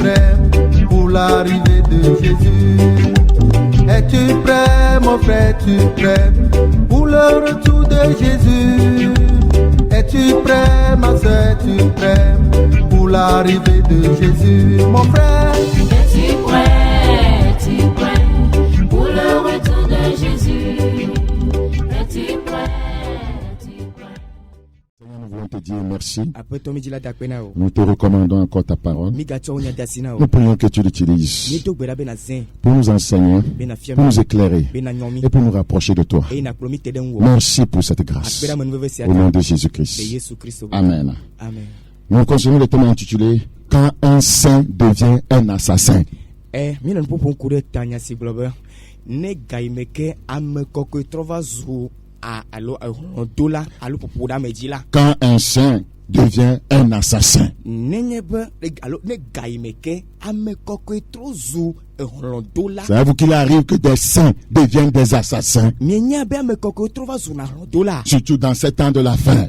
prêt pour l'arrivée de Jésus? Es-tu prêt, mon frère, es-tu prêt pour le retour de Jésus? Es-tu prêt, ma soeur, es-tu prêt pour l'arrivée de Jésus? Mon frère, es-tu prêt pour le retour de Jésus? Es-tu prêt? Seigneur, nous voulons te dire merci. Après Tommy dit la takpena o. Nous te recommandons encore ta parole. Migacho onya dasina o. Nous prions que tu l'utilises Ni to gbera bena zen. pour nous enseigner, Bena fiam. pour nous éclairer Bena nyomi. et pour nous rapprocher de toi. E na plomi teden wo. Merci pour cette grâce. Akpera manu veve Au nom siata. de De Jésus-Christ. Yesu Kristo. Amen. Amen. Nous continuons le thème intitulé Quand un saint devient un assassin. Mina npopo nkure tanya si globe. Ne gaimeke ame kokwe trova zu a alo dola alo popo da medila. Quand un saint devient un assassin. Nenyebe alo ne gaimeke ame kokwe trozu dola. Savez-vous qu'il arrive que des saints deviennent des assassins? Mienya be ame kokwe trova zu na dola. Surtout dans ces temps de la fin.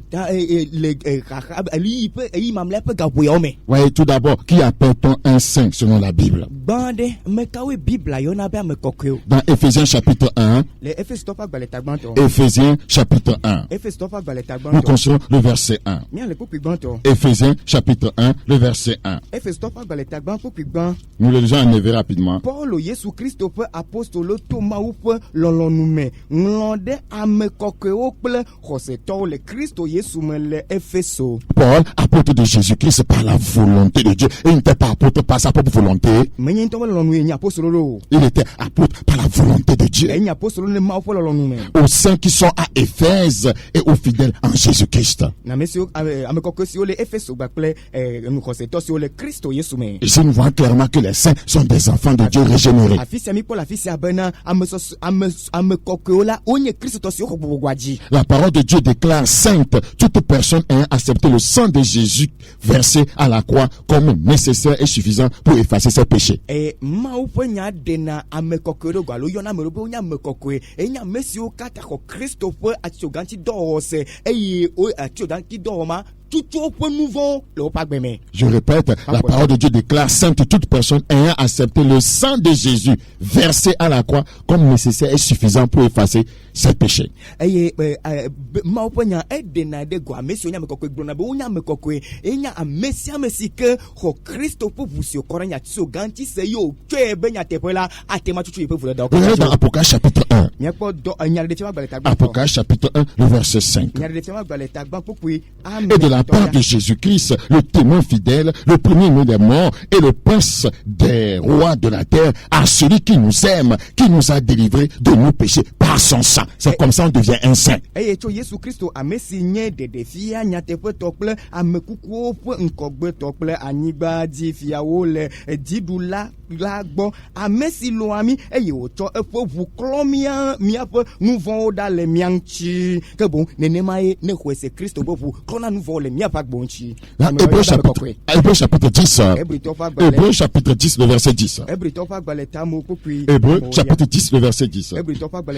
Voyez, tout d'abord, qui appelle-t-on un saint selon la Bible? Bande mekawe Bibla yona be ame kokwe. Dans Éphésiens chapitre 1, Le Efes topa gbaletagbanto. Éphésiens chapitre 1, Efes topa nous gbaletagbanto. considérons le verset 1. Mia le popi gbanto. Éphésiens chapitre 1, le verset 1. Efes topa gbaletagban popi gban. Nous le lisons en éveillé rapidement. Paul Yesu Kristo pe apostolo to mawu pe lolonume nglonde ame kokwe ple xoseto le Kristo Yesu me le Efeso. Paul, apôtre de Jésus-Christ par la volonté de Dieu. Il n'était pas apôtre par sa propre volonté. Menye to lolonu nya apostolo lo. Il était apôtre par la volonté de Dieu. Enya apostolo ne mawu pe lolonume. Aux saints qui sont à Éphèse et aux fidèles en Jésus-Christ. Na mesio ame kokwe si o le Efeso ba ple nu xoseto si o le Kristo Yesu me. Ici, nous voyons clairement que les saints sont des enfants de Dieu régénérés. Afisi mi Paul afisi abena ame kokwe la onye Kristo to si o gwaji. La parole de Dieu déclare sainte toute personne ayant accepté le sang de Jésus versé à la croix comme nécessaire et suffisant pour effacer ses péchés. Mawu pe nya dena ame kokwe do gwalo yona me be onya ame kokwe enya mesio kata ko Kristo pe atioganti do se eye o atioganti do ma tout au nouveau le pas gbeme. Je répète, la parole de Dieu déclare sainte toute personne ayant accepté le sang de Jésus versé à la croix comme nécessaire et suffisant pour effacer ses péchés. Eye mawu pe nya dena de gwa mesio nya me kokwe gbona be onya me kokwe enya amesia mesike ko Kristo pe busio koranya atioganti se yo twe be nya tepela atema tutu pe vule do. Regardez dans Apocalypse chapitre 1. Apocalypse chapitre 1, le verset 5. Et de la part de Jésus-Christ, le témoin fidèle, le premier-né des morts et le prince des rois de la terre, à celui qui nous aime, qui nous a délivrés de nos péchés par son sang. C'est comme ça on devient un saint. Yesu Kristo amesinye de defia nyatepe tople amekuku pe nkogbe tople anigba di fiawo le didula lagbo amesi loami eye oto epo vuklomia miape nouveau dans les mianchi que bon nenemae ne kwese Kristo bobu kona nouveau le miapa gbonchi. Hébreux chapitre 10. Hébreux chapitre 10 le verset 10. Hébreux chapitre 10 le verset 10.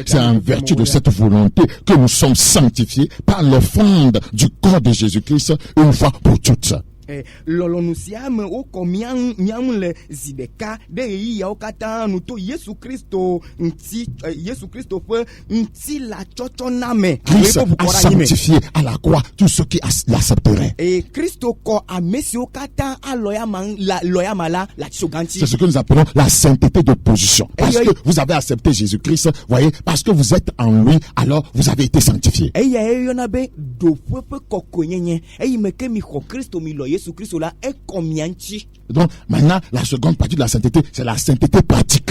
C'est en vertu de cette volonté que nous sommes sanctifiés par l'offrande du corps de Jésus-Christ une fois pour toutes. Lolonusiame o komian le zideka de yi ya okata nuto Yesu Kristo pe nti la chochoname. Christ a sanctifié à la croix tous ceux qui l'accepteraient. Et Kristo ko amesi okata aloya mala la choganti. C'est ce que nous appelons la sainteté de position. Parce que vous avez accepté Jésus-Christ, voyez, parce que vous êtes en lui, alors vous avez été sanctifié. Donc maintenant, la seconde partie de la sainteté, c'est la sainteté pratique.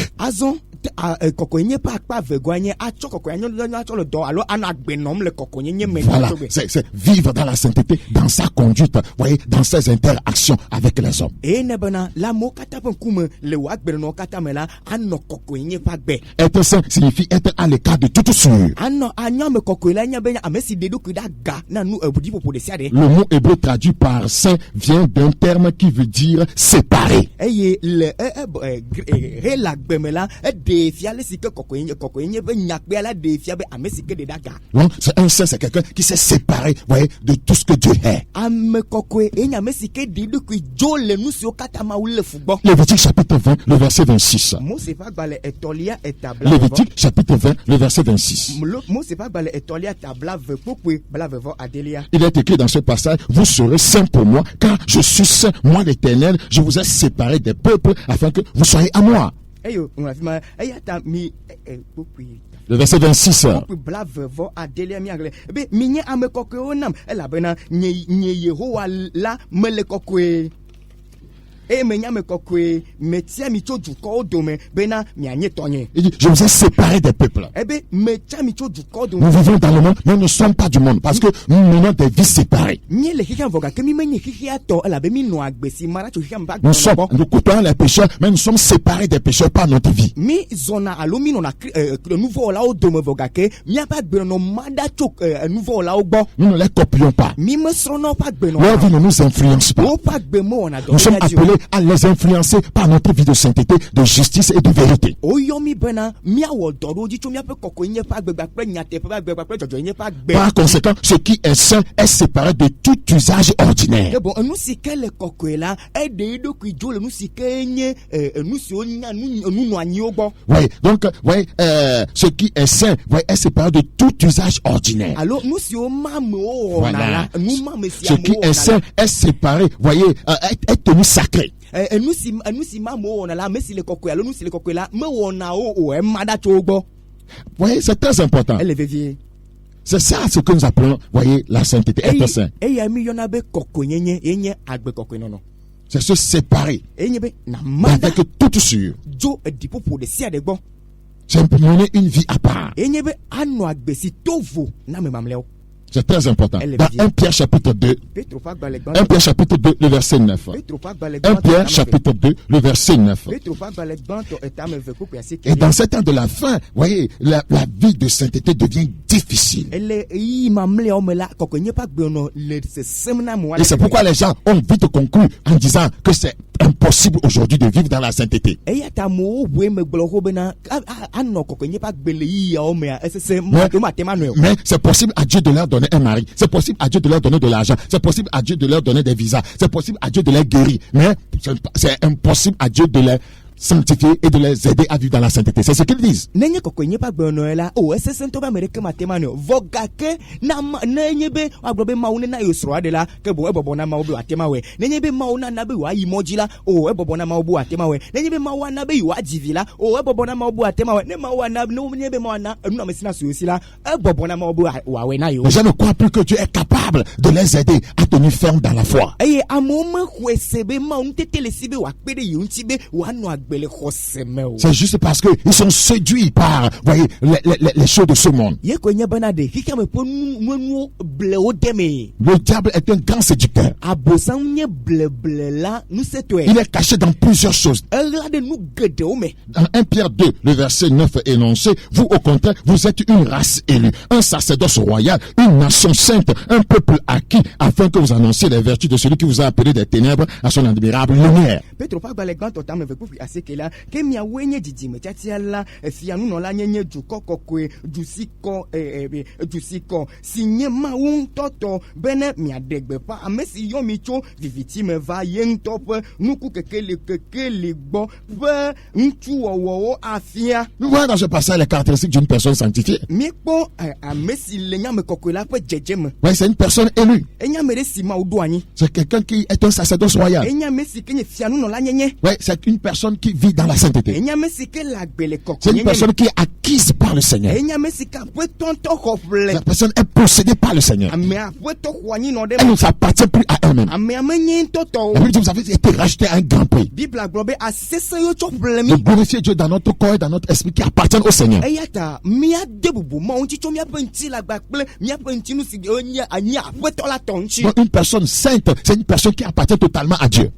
Voilà, c'est vivre dans la sainteté, dans sa conduite, voyez, dans ses interactions avec les hommes. Être saint signifie être à l'écart de toute souillure. Le mot hébreu traduit par saint vient d'un terme qui veut dire séparé. Non, c'est un saint, c'est quelqu'un qui s'est séparé, voyez, de tout ce que Dieu est. Lévitique chapitre 20, le verset 26. Lévitique chapitre 20, le verset 26. Il est écrit dans ce passage, vous serez saints pour moi, car je suis saint, moi l'Éternel, je vous ai séparé des peuples afin que vous soyez à moi. Le verset 26. Il dit, je vous ai séparé des peuples. Nous vivons dans le monde, mais nous ne sommes pas du monde, parce que nous menons des vies séparées. Nous côtoyons les pécheurs, mais nous sommes séparés des pécheurs par notre vie. Nous ne les copions pas. Leur vie ne nous influence pas. Nous sommes appelés à les influencer par notre vie de sainteté, de justice et de vérité. Par conséquent, ce qui est saint est séparé de tout usage ordinaire. Oui, donc, ce qui est saint est séparé de tout usage ordinaire. Voilà. Ce qui est saint est séparé, voyez, est tenu sacré. Voyez, c'est très important. C'est ça ce que nous appelons, voyez, la sainteté, être saint. C'est se séparer avec toute sûr. C'est mener une vie à part. C'est très important. Dans 1 Pierre chapitre 2, 1 Pierre chapitre 2, le verset 9. 1 Pierre chapitre 2, le verset 9. Et dans ce temps de la fin, voyez, la vie de sainteté devient difficile. Et c'est pourquoi les gens ont vite conclu en disant que c'est impossible aujourd'hui de vivre dans la sainteté. Mais c'est possible à Dieu de leur donner un mari, c'est possible à Dieu de leur donner de l'argent, c'est possible à Dieu de leur donner des visas, c'est possible à Dieu de les guérir, mais c'est impossible à Dieu de les sanctifier et de les aider à vivre dans la sainteté. C'est ce qu'ils disent. Les gens ne croient plus que Dieu est capable de les aider à tenir ferme dans la foi. C'est juste parce qu'ils sont séduits par, voyez, les choses de ce monde. Le diable est un grand séducteur. Il est caché dans plusieurs choses. Dans 1 Pierre 2, le verset 9 est énoncé, vous au contraire, vous êtes une race élue, un sacerdoce royal, une nation sainte, un peuple acquis, afin que vous annonciez les vertus de celui qui vous a appelé des ténèbres à son admirable lumière. Nous voyons dans ce passage les caractéristiques d'une personne sanctifiée. Oui, c'est une personne élue. C'est quelqu'un qui est un sacerdoce royal. Oui, c'est une personne qui vit dans la sainteté. C'est une personne qui est acquise par le Seigneur. La personne est possédée par le Seigneur. Elle ne s'appartient plus à elle-même. La Bible dit, vous avez été racheté à un grand prix. Nous glorifions Dieu dans notre corps et dans notre esprit qui appartiennent au Seigneur. Donc une personne sainte, c'est une personne qui appartient totalement à Dieu.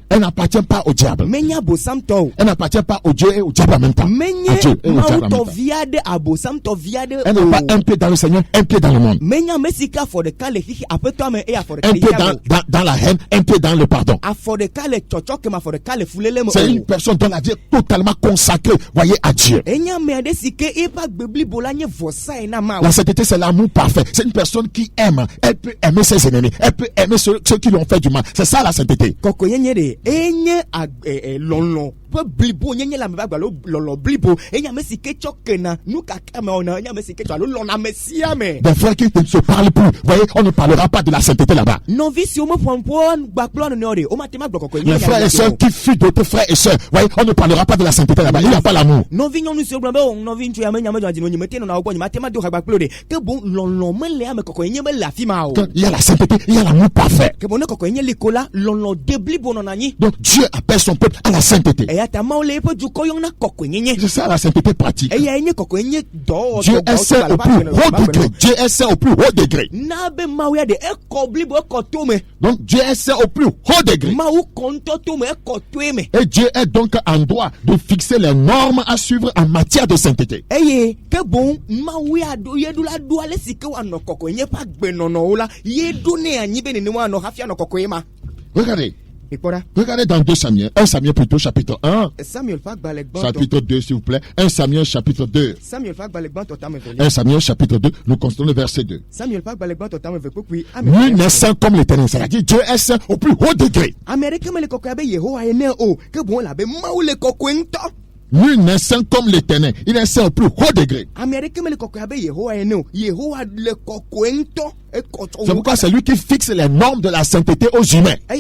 Elle n'appartient pas au diable. Elle n'appartient pas au Dieu et au diable en même temps. À Dieu et au diable en même temps. Elle n'a pas un pied dans le Seigneur, un pied dans le monde. Un pied dans la haine, un pied dans le pardon. C'est une personne dont la vie est totalement consacrée, voyez, à Dieu. La sainteté, c'est l'amour parfait. C'est une personne qui aime. Elle peut aimer ses ennemis. Elle peut aimer ceux qui lui ont fait du mal. C'est ça la sainteté. Des frères qui ne se parlent plus. Voyez, on ne parlera pas de la sainteté là-bas. Les frères et sœurs qui fuient d'autres frères et sœurs. Voyez, on ne parlera pas de la sainteté là-bas. Il n'y a pas l'amour. Quand il y a la sainteté, il y a l'amour parfait. Donc Dieu appelle son peuple à la sainteté. C'est ça la sainteté pratique. Dieu est saint au plus haut degré. Dieu est saint au plus haut degré. Donc Dieu est saint au plus haut degré. Et Dieu est donc en droit de fixer les normes à suivre en matière de sainteté. Regardez dans 2 Samuel, 1 Samuel plutôt, chapitre 1. Chapitre 2, s'il vous plaît. 1 Samuel, chapitre 2. 1 Samuel, chapitre 2, nous constatons le verset 2. Nul n'est saint comme l'Éternel. C'est-à-dire Dieu est saint au plus haut degré. Nul n'est saint comme l'Éternel. Il est saint au plus haut degré. C'est pourquoi c'est lui qui fixe les normes de la sainteté aux humains. Et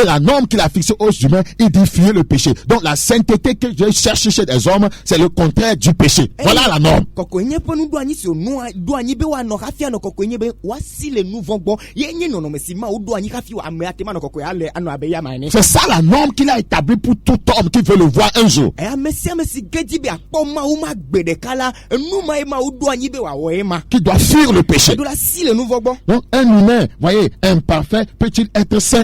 la norme qu'il a fixée aux humains, il dit fuir le péché. Donc la sainteté que Dieu cherche chez des hommes, c'est le contraire du péché. Voilà la norme. C'est ça la norme qu'il a établie pour tout homme qui veut le voir un jour. Qui doit fuir le péché. Donc un humain, voyez, imparfait, peut-il être saint?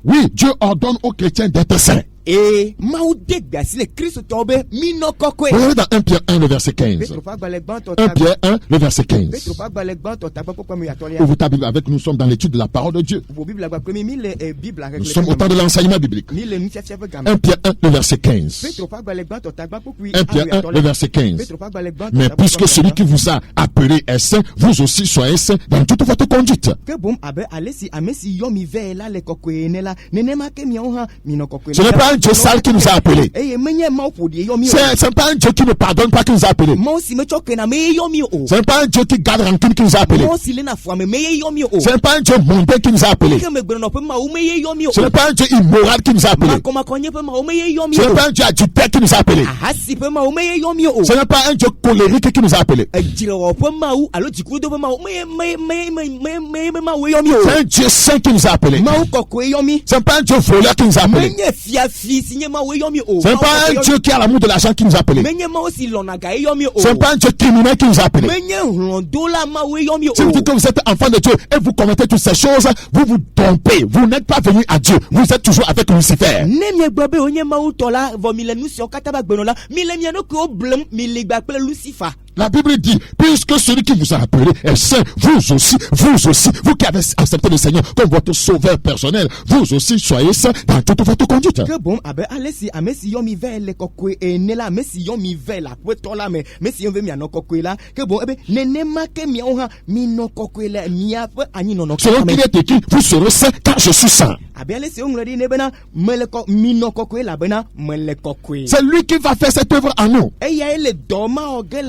Oui, Dieu ordonne aux chrétiens d'être saints. Regardez dans 1 Pierre 1, le verset 15. 1 Pierre 1, le verset 15. Ouvrez ta Bible avec nous, sommes dans l'étude de la parole de Dieu. Nous sommes au temps de l'enseignement biblique. 1 Pierre 1, le verset 15. 1 Pierre 1, le verset 15. Mais puisque celui qui vous a appelé est saint, vous aussi soyez saints dans toute votre conduite. Ce n'est pas un Dieu sale qui nous a appelés. C'est pas un Dieu qui ne pardonne pas qui nous a appelés. Ce n'est pas un Dieu qui garde rancune qui nous a appelés. Ce n'est pas un Dieu mondain qui nous a appelés. Ce n'est pas un Dieu immoral qui nous a appelés. Ce n'est pas un Dieu adultère qui nous a appelés. Ce n'est pas un Dieu colérique qui nous a appelés. C'est un Dieu saint qui nous a appelés. Ce n'est pas un Dieu voleur qui nous a appelés. Ce n'est pas un Dieu qui a l'amour de l'argent qui nous a appelés. Ce n'est pas un Dieu criminel qui nous a appelés. Si vous dites que vous êtes enfant de Dieu et vous commettez toutes ces choses, vous vous trompez. Vous n'êtes pas venu à Dieu. Vous êtes toujours avec Lucifer. La Bible dit, puisque celui qui vous a appelé est saint, vous aussi, vous qui avez accepté le Seigneur comme votre sauveur personnel, vous aussi soyez saint dans toute votre conduite. Selon qu'il est écrit, vous serez saint car je suis saint. C'est lui qui va faire cette œuvre en nous.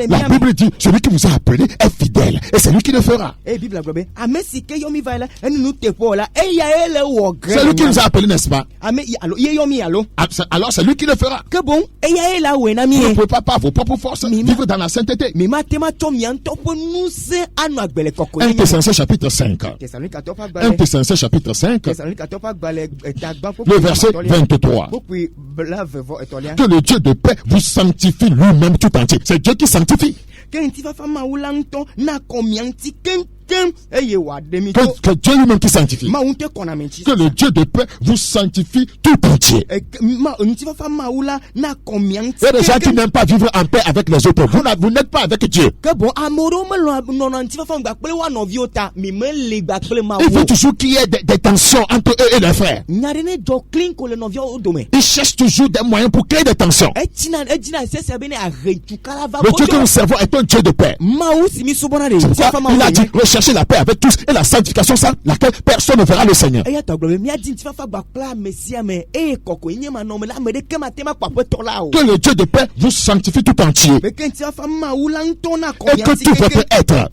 La Bible dit, celui qui vous a appelé est fidèle et c'est lui qui le fera. C'est lui qui nous a appelé, n'est-ce pas? Alors c'est lui qui le fera. Vous ne pouvez pas par vos propres forces vivre dans la sainteté. 1 Thessaloniciens chapitre 5. 1 Thessaloniciens chapitre 5. Le verset 23. Que le Dieu de paix vous sanctifie lui-même tout entier. C'est Dieu qui sanctifie. Que Dieu lui-même qui sanctifie. Que le Dieu de paix vous sanctifie tout entier. Il y a des gens qui n'aiment pas vivre en paix avec les autres. Vous n'êtes pas avec Dieu. Il faut toujours qu'il y ait des tensions entre eux et leurs frères. Ils cherchent toujours des moyens pour créer des tensions. Le Dieu que nous servons est un Dieu de paix. Il a dit recherchez la paix avec tous et la sanctification sans laquelle personne ne verra le Seigneur. Que le Dieu de paix vous sanctifie tout entier. Et que tout votre être,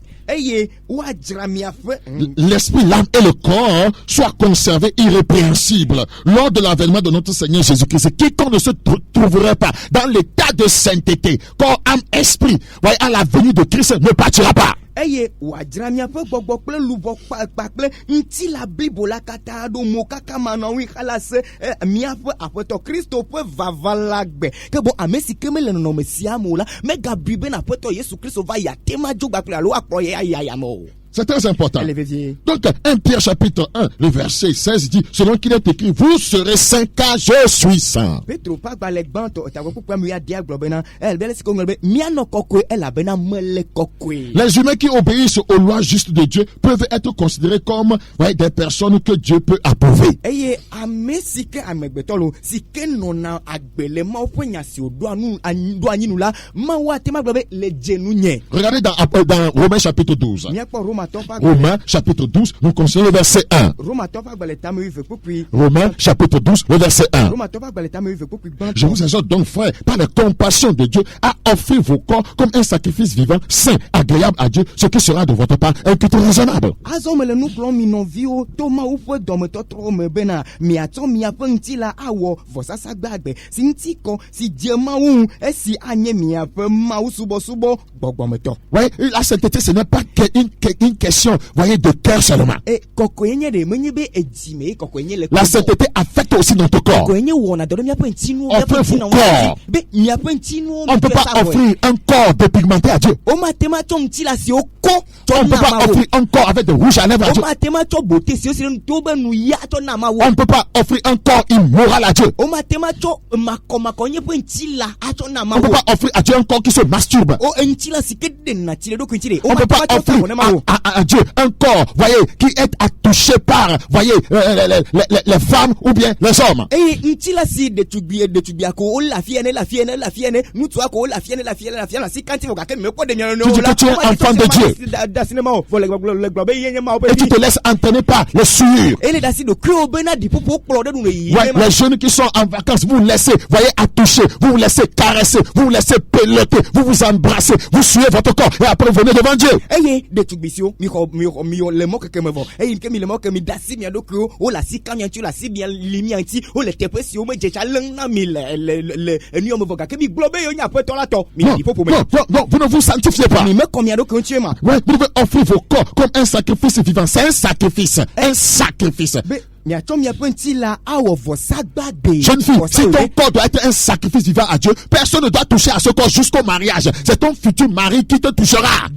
l'esprit, l'âme et le corps soient conservés irrépréhensibles lors de l'avènement de notre Seigneur Jésus-Christ. Quiconque ne se trouverait pas dans l'état de sainteté, corps, âme, esprit, à la venue de Christ ne partira pas. C'est très important. Donc, 1 Pierre chapitre 1, le verset 16 dit, selon qu'il est écrit, vous serez saints car je suis saint. Les humains qui obéissent aux lois justes de Dieu peuvent être considérés comme des personnes que Dieu peut approuver. Regardez dans Romains chapitre 12. Romains chapitre 12, nous considérons le verset 1. Romains chapitre 12, le verset 1. Je vous exhorte donc, frères, par la compassion de Dieu, à offrir vos corps comme un sacrifice vivant, saint, agréable à Dieu, ce qui sera de votre part un culte raisonnable. Oui, la sainteté, ce n'est pas une question, de cœur seulement. La sainteté affecte aussi notre corps. Offrez vos corps. On ne peut pas offrir un corps dépigmenté à Dieu. On ne peut pas offrir un corps avec de rouge à lèvres à Dieu. On ne peut pas offrir un corps immoral à Dieu. On ne peut pas offrir à Dieu un corps qui se masturbe. On ne peut pas offrir à Dieu un corps, qui est attouché par, les femmes ou bien les hommes. Tu dis que tu es enfant de Dieu. Et tu te laisses entraîner par les souillures. Les jeunes qui sont en vacances, vous laissez, attoucher, vous laissez caresser, vous laissez peloter, vous embrassez, vous souillez votre corps et après vous venez devant Dieu. Non, vous ne vous sanctifiez pas. Vous devez offrir vos corps comme un sacrifice vivant. C'est un sacrifice. Un sacrifice. Jeune fille, si ton corps doit être un sacrifice vivant à Dieu, personne ne doit toucher à ce corps jusqu'au mariage. C'est ton futur mari qui te touchera.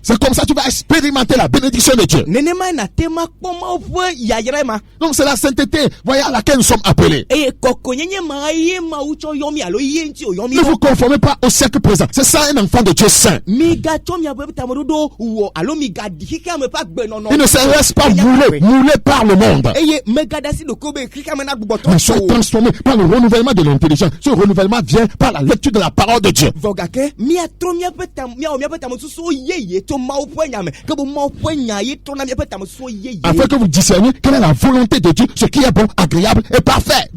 C'est comme ça que tu vas expérimenter la bénédiction de Dieu. Donc c'est la sainteté, à laquelle nous sommes appelés. Ne vous conformez pas au siècle présent. C'est ça un enfant de Dieu saint. Il ne se laisse pas mouler par le monde. Mais soyez transformés par le renouvellement de l'intelligence. Ce renouvellement vient par la lecture de la parole de Dieu. Afin que vous discerniez quelle est la volonté de Dieu, ce qui est bon, agréable et parfait.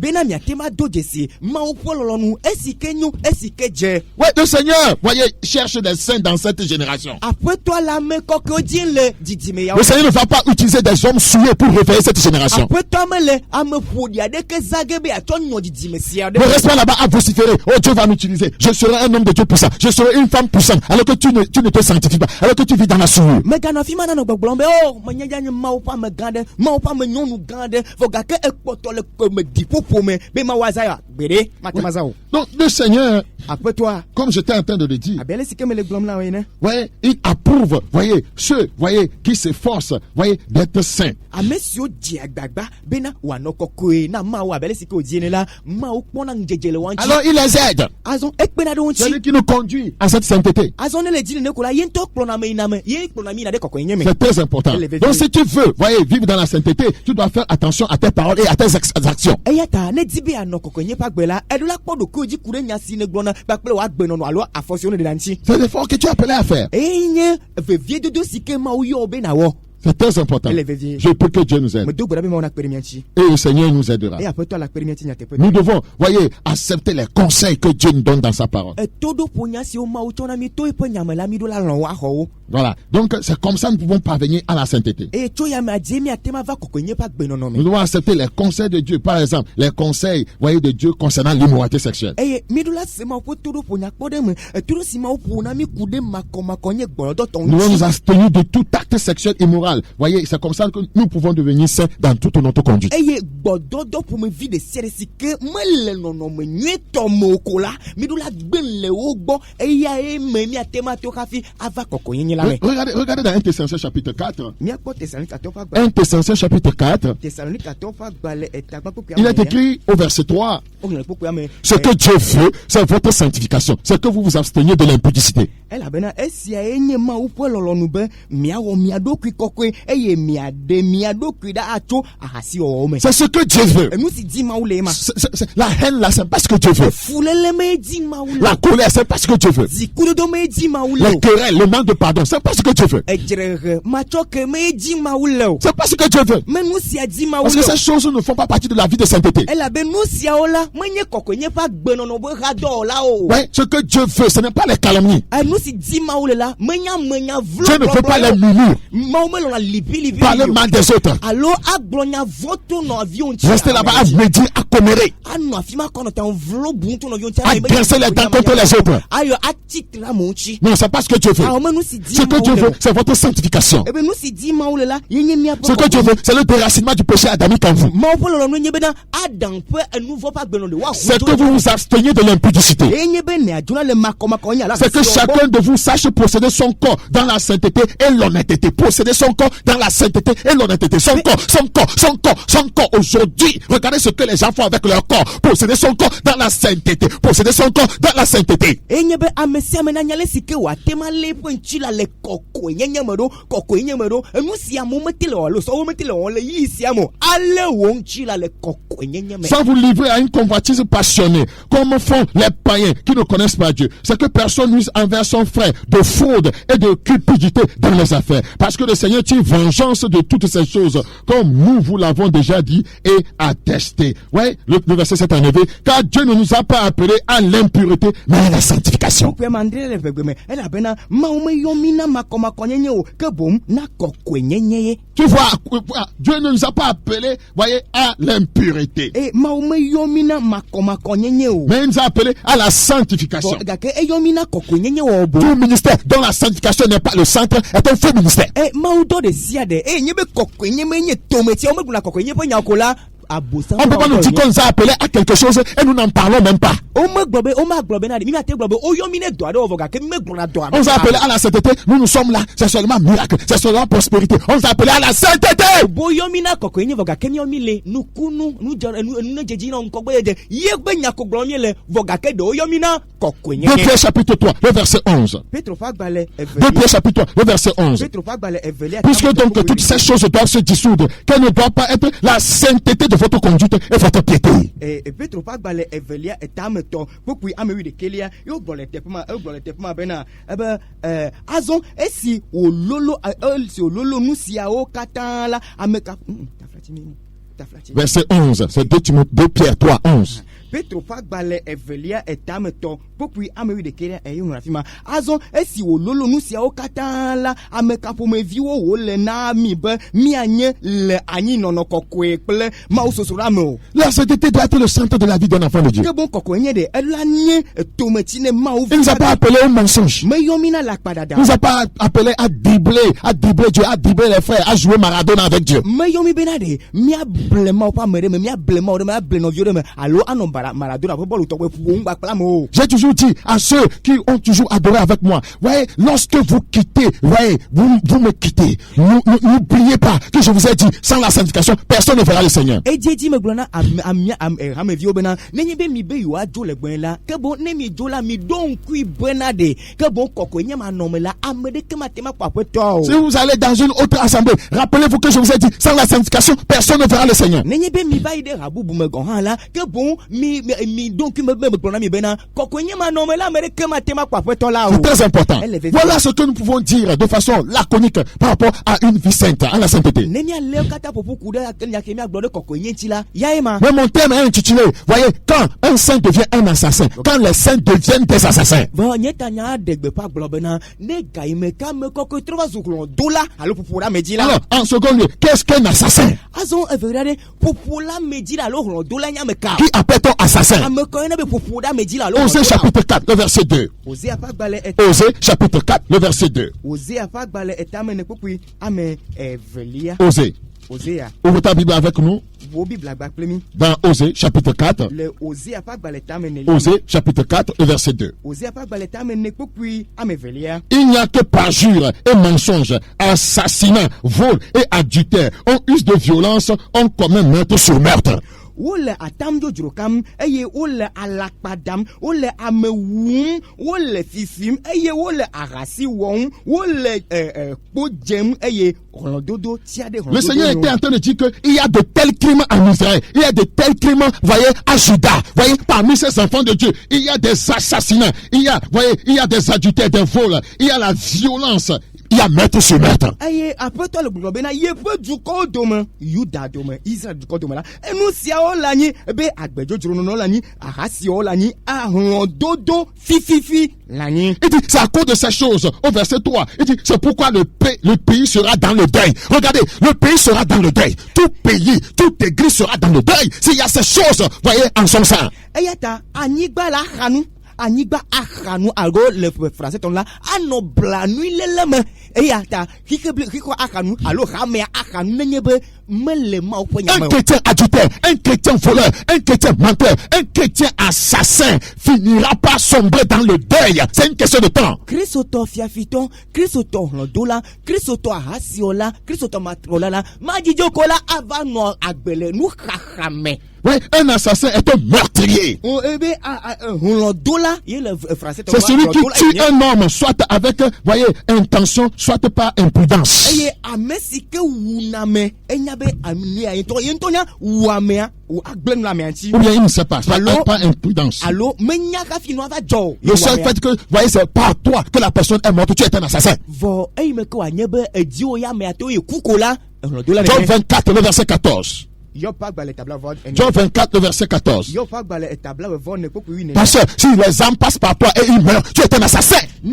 Ouais, le Seigneur, voyez, cherche des saints dans cette génération. Le Seigneur ne va pas utiliser des hommes souillés pour réveiller cette génération. Ne reste pas là-bas à vociférer. Oh, Dieu va m'utiliser. Je serai un homme de Dieu puissant. Je serai une femme puissante. Alors que tu ne te sanctifies pas. Alors que tu vis dans la souillure. Donc, le Seigneur, comme j'étais en train de le dire, ouais, il approuve, voyez, ceux, voyez, qui s'efforcent, voyez, d'être saints. Alors, il les aide. Celui qui nous conduit à cette sainteté. C'est très important. Donc, si tu veux, voyez, vivre dans la sainteté, tu dois faire attention à tes paroles et à tes actions. C'est l'effort que tu es appelé à faire. C'est très important. Je prie que Dieu nous aide. Et le Seigneur nous aidera. Nous devons, voyez, accepter les conseils que Dieu nous donne dans sa parole. Voilà. Donc, c'est comme ça que nous pouvons parvenir à la sainteté. Nous devons accepter les conseils de Dieu. Par exemple, les conseils, voyez, de Dieu concernant l'immoralité sexuelle. Nous devons nous abstenir de tout acte sexuel immoral. Voyez, c'est comme ça que nous pouvons devenir saints dans toute notre conduite. Regardez dans 1 Thessaloniciens chapitre 4. 1 Thessaloniciens chapitre 4. Il est écrit au verset 3. Ce que Dieu veut, c'est votre sanctification. C'est que vous vous absteniez de l'impudicité. C'est ce que Dieu veut. La haine là, c'est pas ce que Dieu veut. La colère, c'est pas ce que Dieu veut. Les querelles, le manque de pardon, c'est pas ce que Dieu veut. C'est pas ce que Dieu veut. Parce que ces choses ne font pas partie de la vie de sainteté. Ouais, ce que Dieu veut, ce n'est pas les calomnies. Dieu ne veut pas les murmures. Parler mal des autres. Rester là-bas à médire, à commérer, à grincer les dents contre les autres. Non, c'est pas ce que Dieu veut. Ce que Dieu veut, c'est votre sanctification. Ce que Dieu veut, c'est le déracinement du péché adamique en vous. C'est que vous vous absteniez de l'impudicité. C'est que chacun de vous sache posséder son corps dans la sainteté et l'honnêteté. Posséder son corps dans la sainteté et l'honnêteté. Son corps. Aujourd'hui, regardez ce que les gens font avec leur corps. Posséder son corps dans la sainteté. Posséder son corps dans la sainteté. Sans vous livrer à une convoitise passionnée, comme font les païens qui ne connaissent pas Dieu. C'est que personne nuise envers son frère de fraude et de cupidité dans les affaires. Parce que le Seigneur tire vengeance de toutes ces choses, comme nous vous l'avons déjà dit et attesté. Ouais, le verset 7 en élevé. Car Dieu ne nous a pas appelés à l'impureté, mais à la sanctification. Tu vois, Dieu ne nous a pas appelés, voyez, à l'impureté, mais il nous a appelés à la sanctification. Tout ministère dont la sanctification n'est pas le centre est un faux ministère. On ne peut pas nous dire qu'on nous a appelés à quelque chose et nous n'en parlons même pas. On nous a appelés à la sainteté, nous sommes là, c'est seulement miracle, c'est seulement prospérité. On nous a appelés à la sainteté. 2 Pierre chapitre 3, le verset 11. 2 Pierre chapitre 3, le verset 11. Puisque donc toutes ces choses doivent se dissoudre, qu'elles ne doivent pas être la sainteté de votre conduite et votre piété. verset 11. C'est 2 Pierre 3, 11. Petro fagbale evelia etameto popui amewi de kere eyun rafima azon esi ololo nu sia okatala amekapo meviwo wo le na mi be mi anye le anyi nono kokwe ple ma ososora me. La sainteté doit être le centre de la vie d'un enfant de Dieu. Que bon kokwe nye de elanye tometine ma ou. Il nous a pas appelé au mensonge. Me yomina la padada. Il nous a pas appelé à dribbler Dieu, à dribbler les frères, à jouer Maradona avec Dieu. Me yomi benade mi a blema ou pas mere me mi a blema ou me a bleno vieux me allo anon Maradona. J'ai toujours dit à ceux qui ont toujours adoré avec moi, voyez, lorsque vous quittez, voyez, vous me quittez, n'oubliez pas que je vous ai dit, sans la sanctification, personne ne verra le Seigneur. Et Dieu dit, si vous allez dans une autre assemblée, rappelez-vous que je vous ai dit, sans la sanctification, personne ne verra le Seigneur. C'est très important. Voilà ce que nous pouvons dire de façon laconique par rapport à une vie sainte, à la sainteté. Mais mon thème est intitulé, voyez, quand un saint devient un assassin, quand les saints deviennent des assassins. Alors, en second lieu, qu'est-ce qu'un assassin? Qui appelle-t-on assassin? Osée chapitre 4, le verset 2. Osée chapitre 4, le verset 2. Osée. Ouvre ta Bible avec nous. Dans Osée chapitre 4. Osée chapitre 4, le verset 2. Il n'y a que parjure et mensonge, assassinat, vol et adultère. On use de violence, on commet meurtre sur meurtre. Wole atamdo jurokam eye wole alakpadam wole amewum wole fifim eye wole arasi won wole pojem eye rondodo tiade rondodo. Le Seigneur était en train de dire que il y a de tels crimes en Israël, il y a de tels crimes, voyez, à Juda, voyez, parmi ces enfants de Dieu, il y a des assassinats, il y a, voyez, il y a des adultères, des vols, il y a la violence. Il y a meurtre sur meurtre. Aye, après toi le globena, il peut du kodome, Yuda dome, Israël du kodome là. Et nous si a olani, be agbejo jurono lani, arasi olani, dodo, fififi lani. Il dit, c'est à cause de ces choses, au verset 3, il dit, c'est pourquoi le pays sera dans le deuil. Regardez, le pays sera dans le deuil. Tout pays, toute église sera dans le deuil. S'il y a ces choses, voyez, en son sein. Ayata, anigba la hanou. Anigba achanu algo le français ton là anobla nuit le lame et ata hiko achanu allo rame achanu nenyebe melema oponya. Un chrétien adultère, un chrétien voleur, un chrétien menteur, un chrétien assassin finira par sombrer dans le deuil. C'est une question de temps. Kristoto fiafiton, Kristoto dola, Kristoto hasiola, Kristoto matrola la, majijokola avano agbele nu khame. Oui, un assassin est un meurtrier. C'est celui qui tue un homme, soit avec, voyez, intention, soit par imprudence. Ou bien il ne sait pas, pas imprudence. Le seul fait que, voyez, c'est par toi que la personne est morte, tu es un assassin. Jean 24, le verset 14. Jean 24, le verset 14. Parce que si les âmes passent par toi et ils meurent, tu es un assassin. Si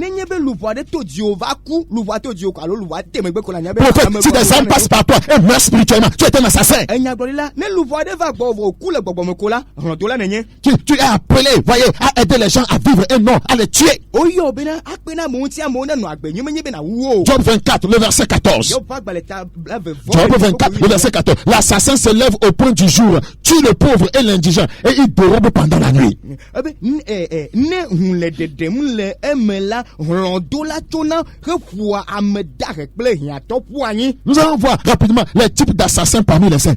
les âmes passent par toi et meurent spirituellement, tu es un assassin. Tu es appelé, voyez, à aider les gens à vivre et non à les tuer. Job 24, le verset 14. Job 24, le verset 14. L'assassin se lève au point du jour, tue le pauvre et l'indigent et il dérobe pendant la nuit. Nous allons voir rapidement les types d'assassins parmi les saints.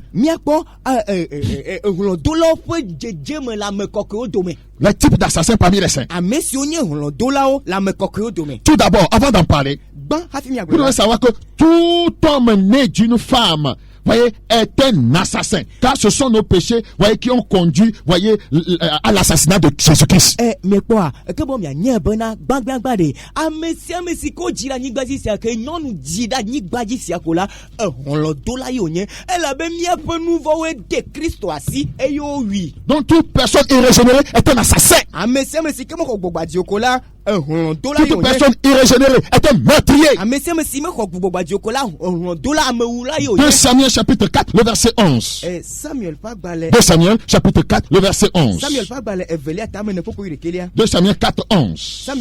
Les types d'assassins parmi les saints. Tout d'abord, avant d'en parler, vous devez savoir que tout homme né d'une femme, voyez, est un assassin. Car ce sont nos péchés, voyez, qui ont conduit, voyez, à l'assassinat de Jésus-Christ. Mais quoi? Que bon, y'a n'y a bana, bang bang bade. Amesi ko jira ni gbaji si ake non jida ni gbaji si akola. On le dola yonye. Elle a bien mis un peu nouveau de Christ assis et yo oui. Donc toute personne irrégénérée est un assassin. Amesi que mon ko gbaji okola. Toute personne irrégénérée est un meurtrier. 2 Samuel chapitre 4, le verset 11. 2 Samuel chapitre 4, le verset 11. 2 Samuel 4, 11.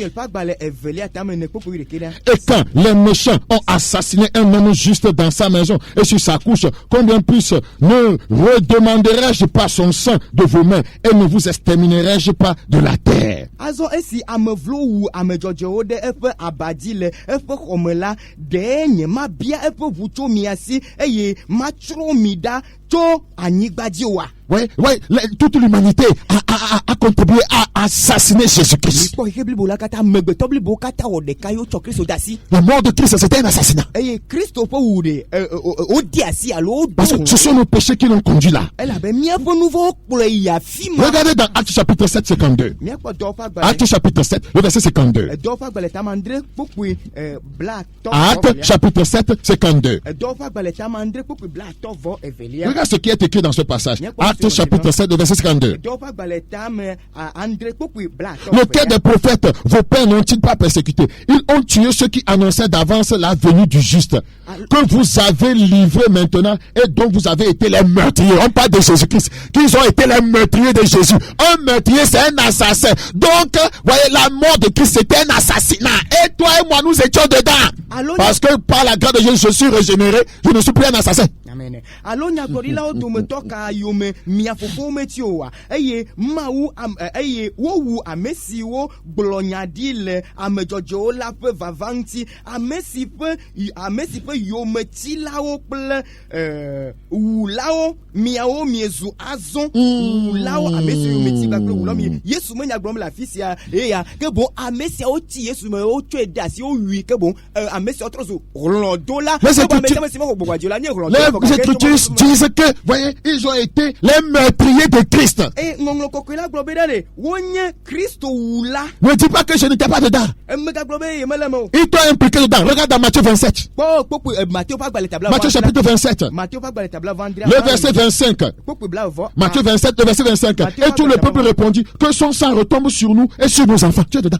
Et quand les méchants ont assassiné un homme juste dans sa maison et sur sa couche, combien plus ne redemanderai-je pas son sang de vos mains et ne vous exterminerai-je pas de la terre? Amejojo de efe abadile efe komela de nyema bia efe vuto miasi eye matro mida to anigbajiwa. Ouais, toute l'humanité a contribué à assassiner Jésus-Christ. La mort de Christ, c'était un assassinat. Parce que ce sont nos péchés qui l'ont conduit là. Regardez dans Actes chapitre 7, 52. Actes chapitre 7, le verset 52. Actes chapitre 7, 52. Regarde ce qui est écrit dans ce passage. Actes chapitre 7, verset 52. Lequel des prophètes vos pères n'ont-ils pas persécuté? Ils ont tué ceux qui annonçaient d'avance la venue du juste, que vous avez livré maintenant et dont vous avez été les meurtriers. On parle de Jésus-Christ, qu'ils ont été les meurtriers de Jésus. Un meurtrier, c'est un assassin. Donc, voyez, la mort de Christ, c'était un assassinat. Et toi et moi, nous étions dedans. Parce que par la grâce de Jésus, je suis régénéré, je ne suis plus un assassin. Amen. Alors, nous avons miafofo metioa eye mawu eye wowu amesiwo glonyadile amejojo la pe vavanti amesi pe yometilawo ple ulao miawo miezu azon ulao amesi yometi ba ple ulao mi Yesu menya glom la fisia eya ke bon amesi o ti Yesu me o tue dasi o wi ke bon amesi o trozo rondola les Écritures disent que voyez ils ont été les meurtriers de Christ. Ne dis pas que je n'étais pas dedans. Il t'a impliqué dedans. Regarde dans Matthieu 27. Matthieu chapitre 27. Le verset 25. Matthieu 27, le verset 25. Et tout le peuple répondit que son sang retombe sur nous et sur nos enfants. Tu es dedans.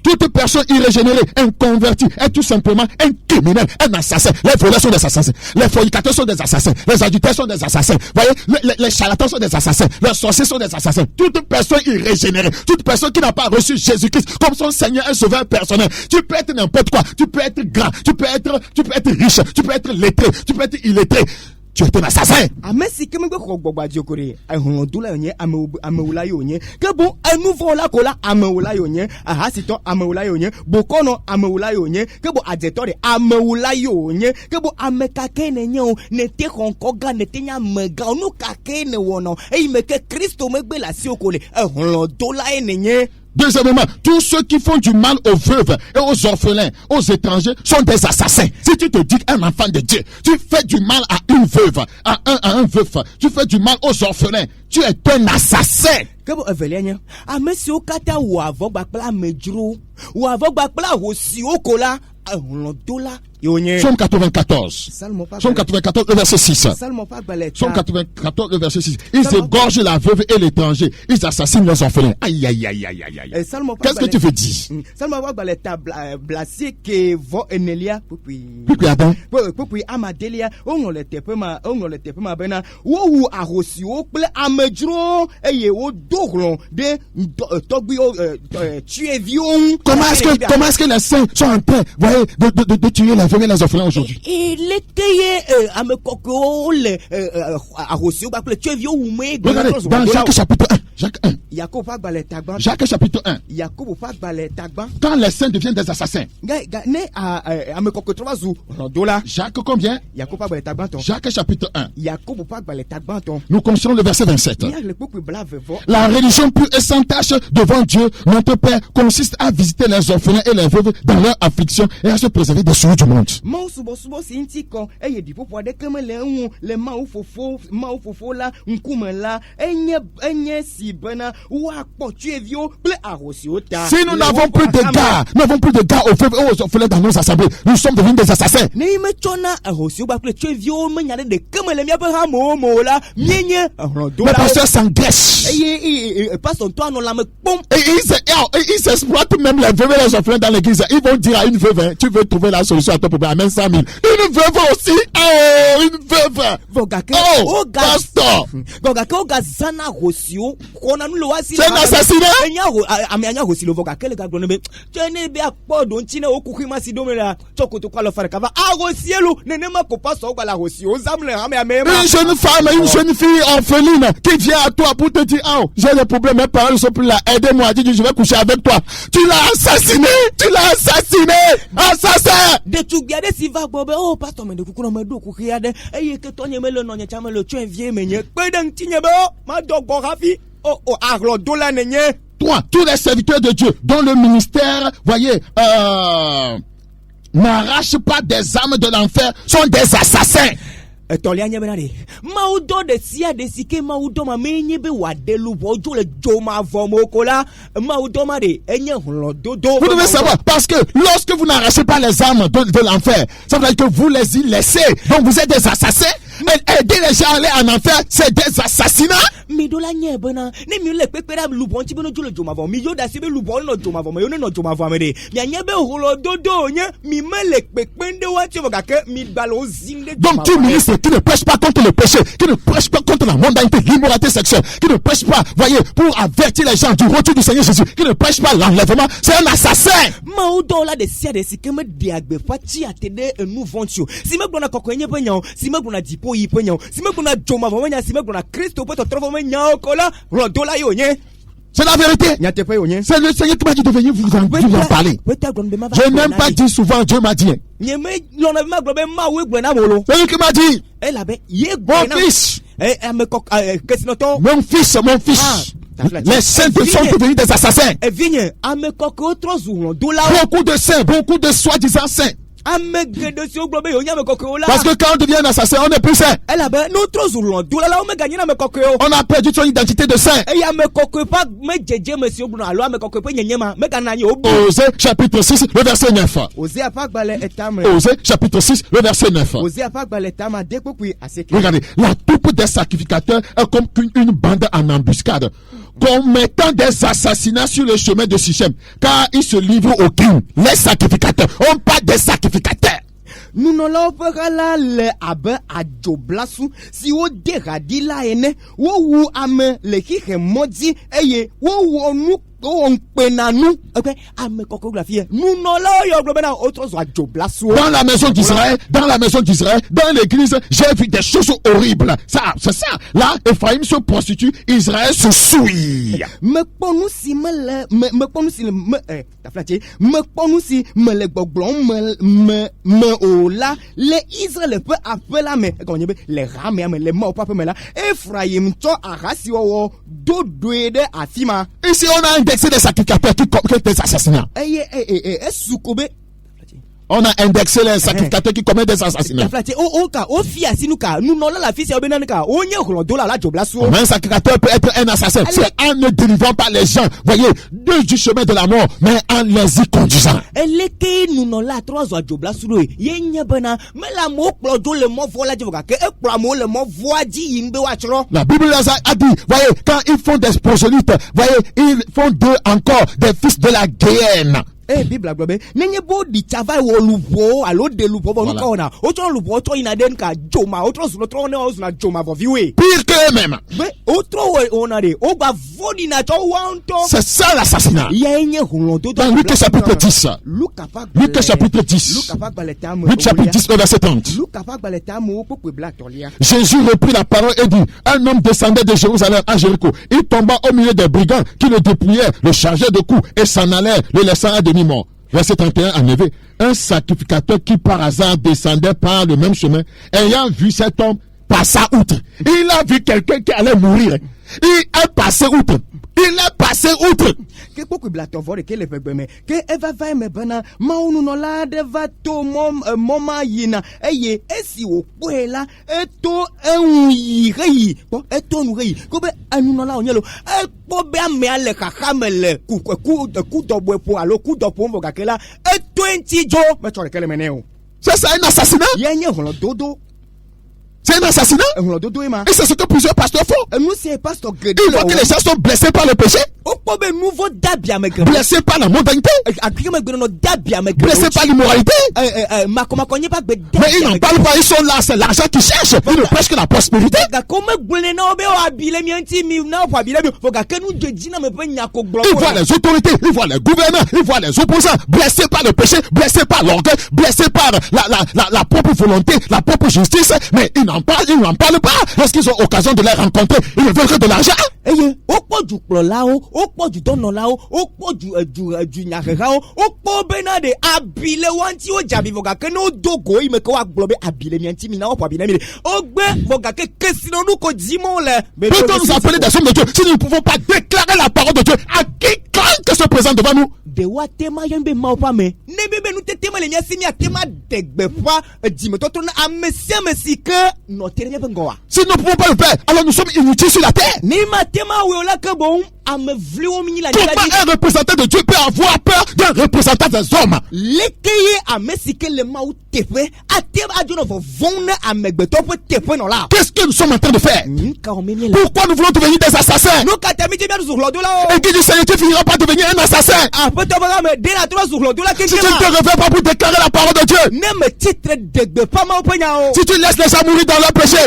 Toute personne irrégénérée, inconvertie, est tout simplement un criminel, un assassin. Les voleurs sont des assassins, les fornicateurs sont des assassins, les adultères sont des assassins. Voyez, les charlatans sont des assassins, les sorciers sont des assassins. Toute personne irrégénérée, toute personne qui n'a pas reçu Jésus-Christ comme son Seigneur et Sauveur personnel. Tu peux être n'importe quoi, tu peux être grand, tu peux être riche, tu peux être lettré, tu peux être illettré. Tu es un assassin. Amesi kembe ko gbogba diokore ehun dula yonye amewula yonye ke bon enouveau la kola amewula yonye ahasito amewula yonye bokono amewula yonye ke bon adetore amewula yonye ke bon amekake nenyo nete konkoga nete nya mega onu kake ne wono e meke Kristo megbe la si okole ehun dula enenye. Deuxièmement, tous ceux qui font du mal aux veuves et aux orphelins, aux étrangers, sont des assassins. Si tu te dis un enfant de Dieu, tu fais du mal à une veuve, à un veuf, tu fais du mal aux orphelins, tu es un assassin. Kebo evelenya amesi okata wo avogba mejuro wo avogba wo si okola dola yonye. Somme 94. Somme 94 le verset 6. Somme 94 le verset 6. Ils égorgent la veuve et l'étranger, ils assassinent les orphelins. Aïe aïe aïe aïe aïe aïe. Qu'est-ce que tu veux dire? Salmo ba leta blasi ke vo enelia pupi Adam pupi amadelia onole tepema bena wo ahosi o ple amejuro eye wo doglon de togbio tuevion. Comment est-ce que les saints sont en train, voyez, de tuer les veuves et les orphelins aujourd'hui? Amekoko le ahosi o ba ple tuevion ou me. Regardez dans Jacques chapitre 1. Jacques 1. Jacques chapitre 1. Quand les saints deviennent des assassins. Jacques combien? Jacques chapitre 1. Nous commençons le verset 27. La religion pure et sans tache devant Dieu, notre Père, consiste à visiter les orphelins et les veuves dans leur affliction et à se préserver des souillures du monde. Si nous n'avons plus de gars aux veuves et aux orphelins dans nos assemblées, nous sommes devenus des assassins. Les pasteurs s'engraissent. Et ils s'exploitent même les veuves et les orphelins dans l'église. Ils vont dire à une veuve, tu veux trouver la solution à ton problème, amène 100 000. Une veuve aussi. Oh, une veuve. Oh, pasteur. C'est un assassinat. Une jeune femme, une jeune fille orpheline qui vient à toi pour te dire, oh, j'ai des problèmes, mes parents ne sont plus là, aidez-moi, dis, je vais coucher avec toi. Tu l'as assassiné. Assassin. Oh, pasteur, mais de coucou, me do coucouade. Et que ton yeme le non yachame le tu vieux meñe. Pedang tignebo, ma dog borafi. Oh, arlo dola nenye. Toi, tous les serviteurs de Dieu, dont le ministère, voyez, n'arrache pas des âmes de l'enfer, sont des assassins. Tolianya benade. Maudo de sia de sike maudo ma menye be wadelu bojo le joma vomokola. Maudo ma de enye dodo. Vous devez savoir, parce que lorsque vous n'arrachez pas les âmes de l'enfer, ça veut dire que vous les y laissez. Donc vous êtes des assassins. Aider les gens à aller en enfer, c'est des assassinats. Midola nye bena. Ne mi le pepera lubon ti beno jolo joma vo. Mi yo da sibe lubon no joma vo. Me yo no joma vo amede. Mi anyebe holo dodo nye. Mi me le pepende wa ti voga ke mi balo zinde. Donc tu ministre qui ne prêche pas contre le péché, qui ne prêche pas contre la mondanité, l'immoralité sexuelle, qui ne prêche pas, voyez, pour avertir les gens du retour du Seigneur Jésus, qui ne prêche pas l'enlèvement, c'est un assassin. Maudo de sia de sike me diagbe fati atede enu vontio. Si me gbona kokoyenye penyo, si me gbona dipo yi penyo, si me gbona joma vo menya, si me gbona Christo peut trovo menya okola, rodola yo nye. C'est la vérité. C'est le Seigneur qui m'a dit de venir vous en parler. Je n'aime pas dire souvent, Dieu m'a dit. C'est lui qui m'a dit. Mon fils. Les saints sont devenus des assassins. Beaucoup de saints, beaucoup de soi-disant saints. Parce que quand on devient un assassin, on n'est plus saint. On a perdu son identité de saint. Osée chapitre 6, le verset 9. Osée chapitre 6, le verset 9. Regardez, la troupe des sacrificateurs est comme une bande en embuscade, commettant des assassinats sur le chemin de Sichem, car ils se livrent au crime. Les sacrificateurs, on parle des sacrificateurs. Nous n'allons pas le abe adjoblasu si o deradi la ene wo ame le kike modi eye wo nu on penanu okay ame kokographie nous n'allons yo globena autres adjoblasu dans la maison d'Israël, dans l'église, j'ai vu des choses horribles. Ça, c'est ça. Là, Ephraim se prostitue, Israël se souille. Me ponusi me le gbogbon me ola le Israël peut appeler mais les rames les morts pas mais là Ephraim to arasi wo dodoede afima. Ici on a indexé des sacrificateurs qui commettent des assassinats. On a indexé les sacrificateurs qui commettent des assassinats. Un sacrificateur peut être un assassin. C'est en ne délivrant pas les gens, voyez, du chemin de la mort, mais en les y conduisant. La Bible a dit, voyez, quand ils font des prosélytes, voyez, ils font d'eux encore des fils de la guéhenne. Eh Bible globe. Nenye bo di chava wo lupo alo de lupo bo nuka ona. Ocho lupo ocho ina den ka joma. Ocho suno tro ne osuna joma bo viwe. Pire que eux-mêmes. Be otro ona de. Oba vodi na cho wanto. C'est ça l'assassinat. Yenye hulondo. Dans Luc chapitre 10. Luc chapitre 10. Luc chapitre 10 au verset 30. Jésus reprit la parole et dit, un homme descendait de Jérusalem à Jéricho. Il tomba au milieu des brigands qui le dépouillaient, le chargeaient de coups et s'en allait, le laissant à demi-mort. Verset 31 en élevé. Un sacrificateur qui par hasard descendait par le même chemin, ayant vu cet homme, passa outre. Il a vu quelqu'un qui allait mourir. Il est passé outre. Il est passé outre. Que beaucoup de blagues vont que les peuples que Eva va me bana maunu no la de va to moma yina eye esi o kwela eto enyi po eto nu rei ko be anu no la onyelo e po be ame ale kakamele ku dobwe po alo ku dopo mvo gakela eto enti jo me chore kele meneo. C'est ça un assassinat? Yenye holo dodo. C'est un assassinat. Et c'est ce que plusieurs pasteurs font. Ils voient que les gens sont blessés par le péché, blessés par la mondanité, blessés par l'immoralité. Mais ils n'en parlent pas, ils sont là, c'est l'argent qu'ils cherchent. Ils ne prêchent que la prospérité. Ils voient les autorités, ils voient les gouvernants, ils voient les opposants, blessés par le péché, blessés par l'orgueil, blessés par la propre volonté, la propre justice, mais ils n'en parlent pas. Lorsqu'ils ont occasion de les rencontrer, ils ne veulent que de l'argent. Peut-on nous appeler des hommes de Dieu si nous ne pouvons pas déclarer la parole de Dieu à quiconque se présente devant nous? Si nous ne pouvons pas le faire, alors nous sommes inutiles sur la terre. Comment un représentant de Dieu peut avoir peur d'un représentant des hommes? Qu'est-ce que nous sommes en train de faire? Pourquoi nous voulons devenir des assassins? Et qui du Seigneur, tu finiras par devenir un assassin. Si tu ne te réveilles pas pour déclarer la parole de Dieu, si tu laisses les gens mourir dans leur péché,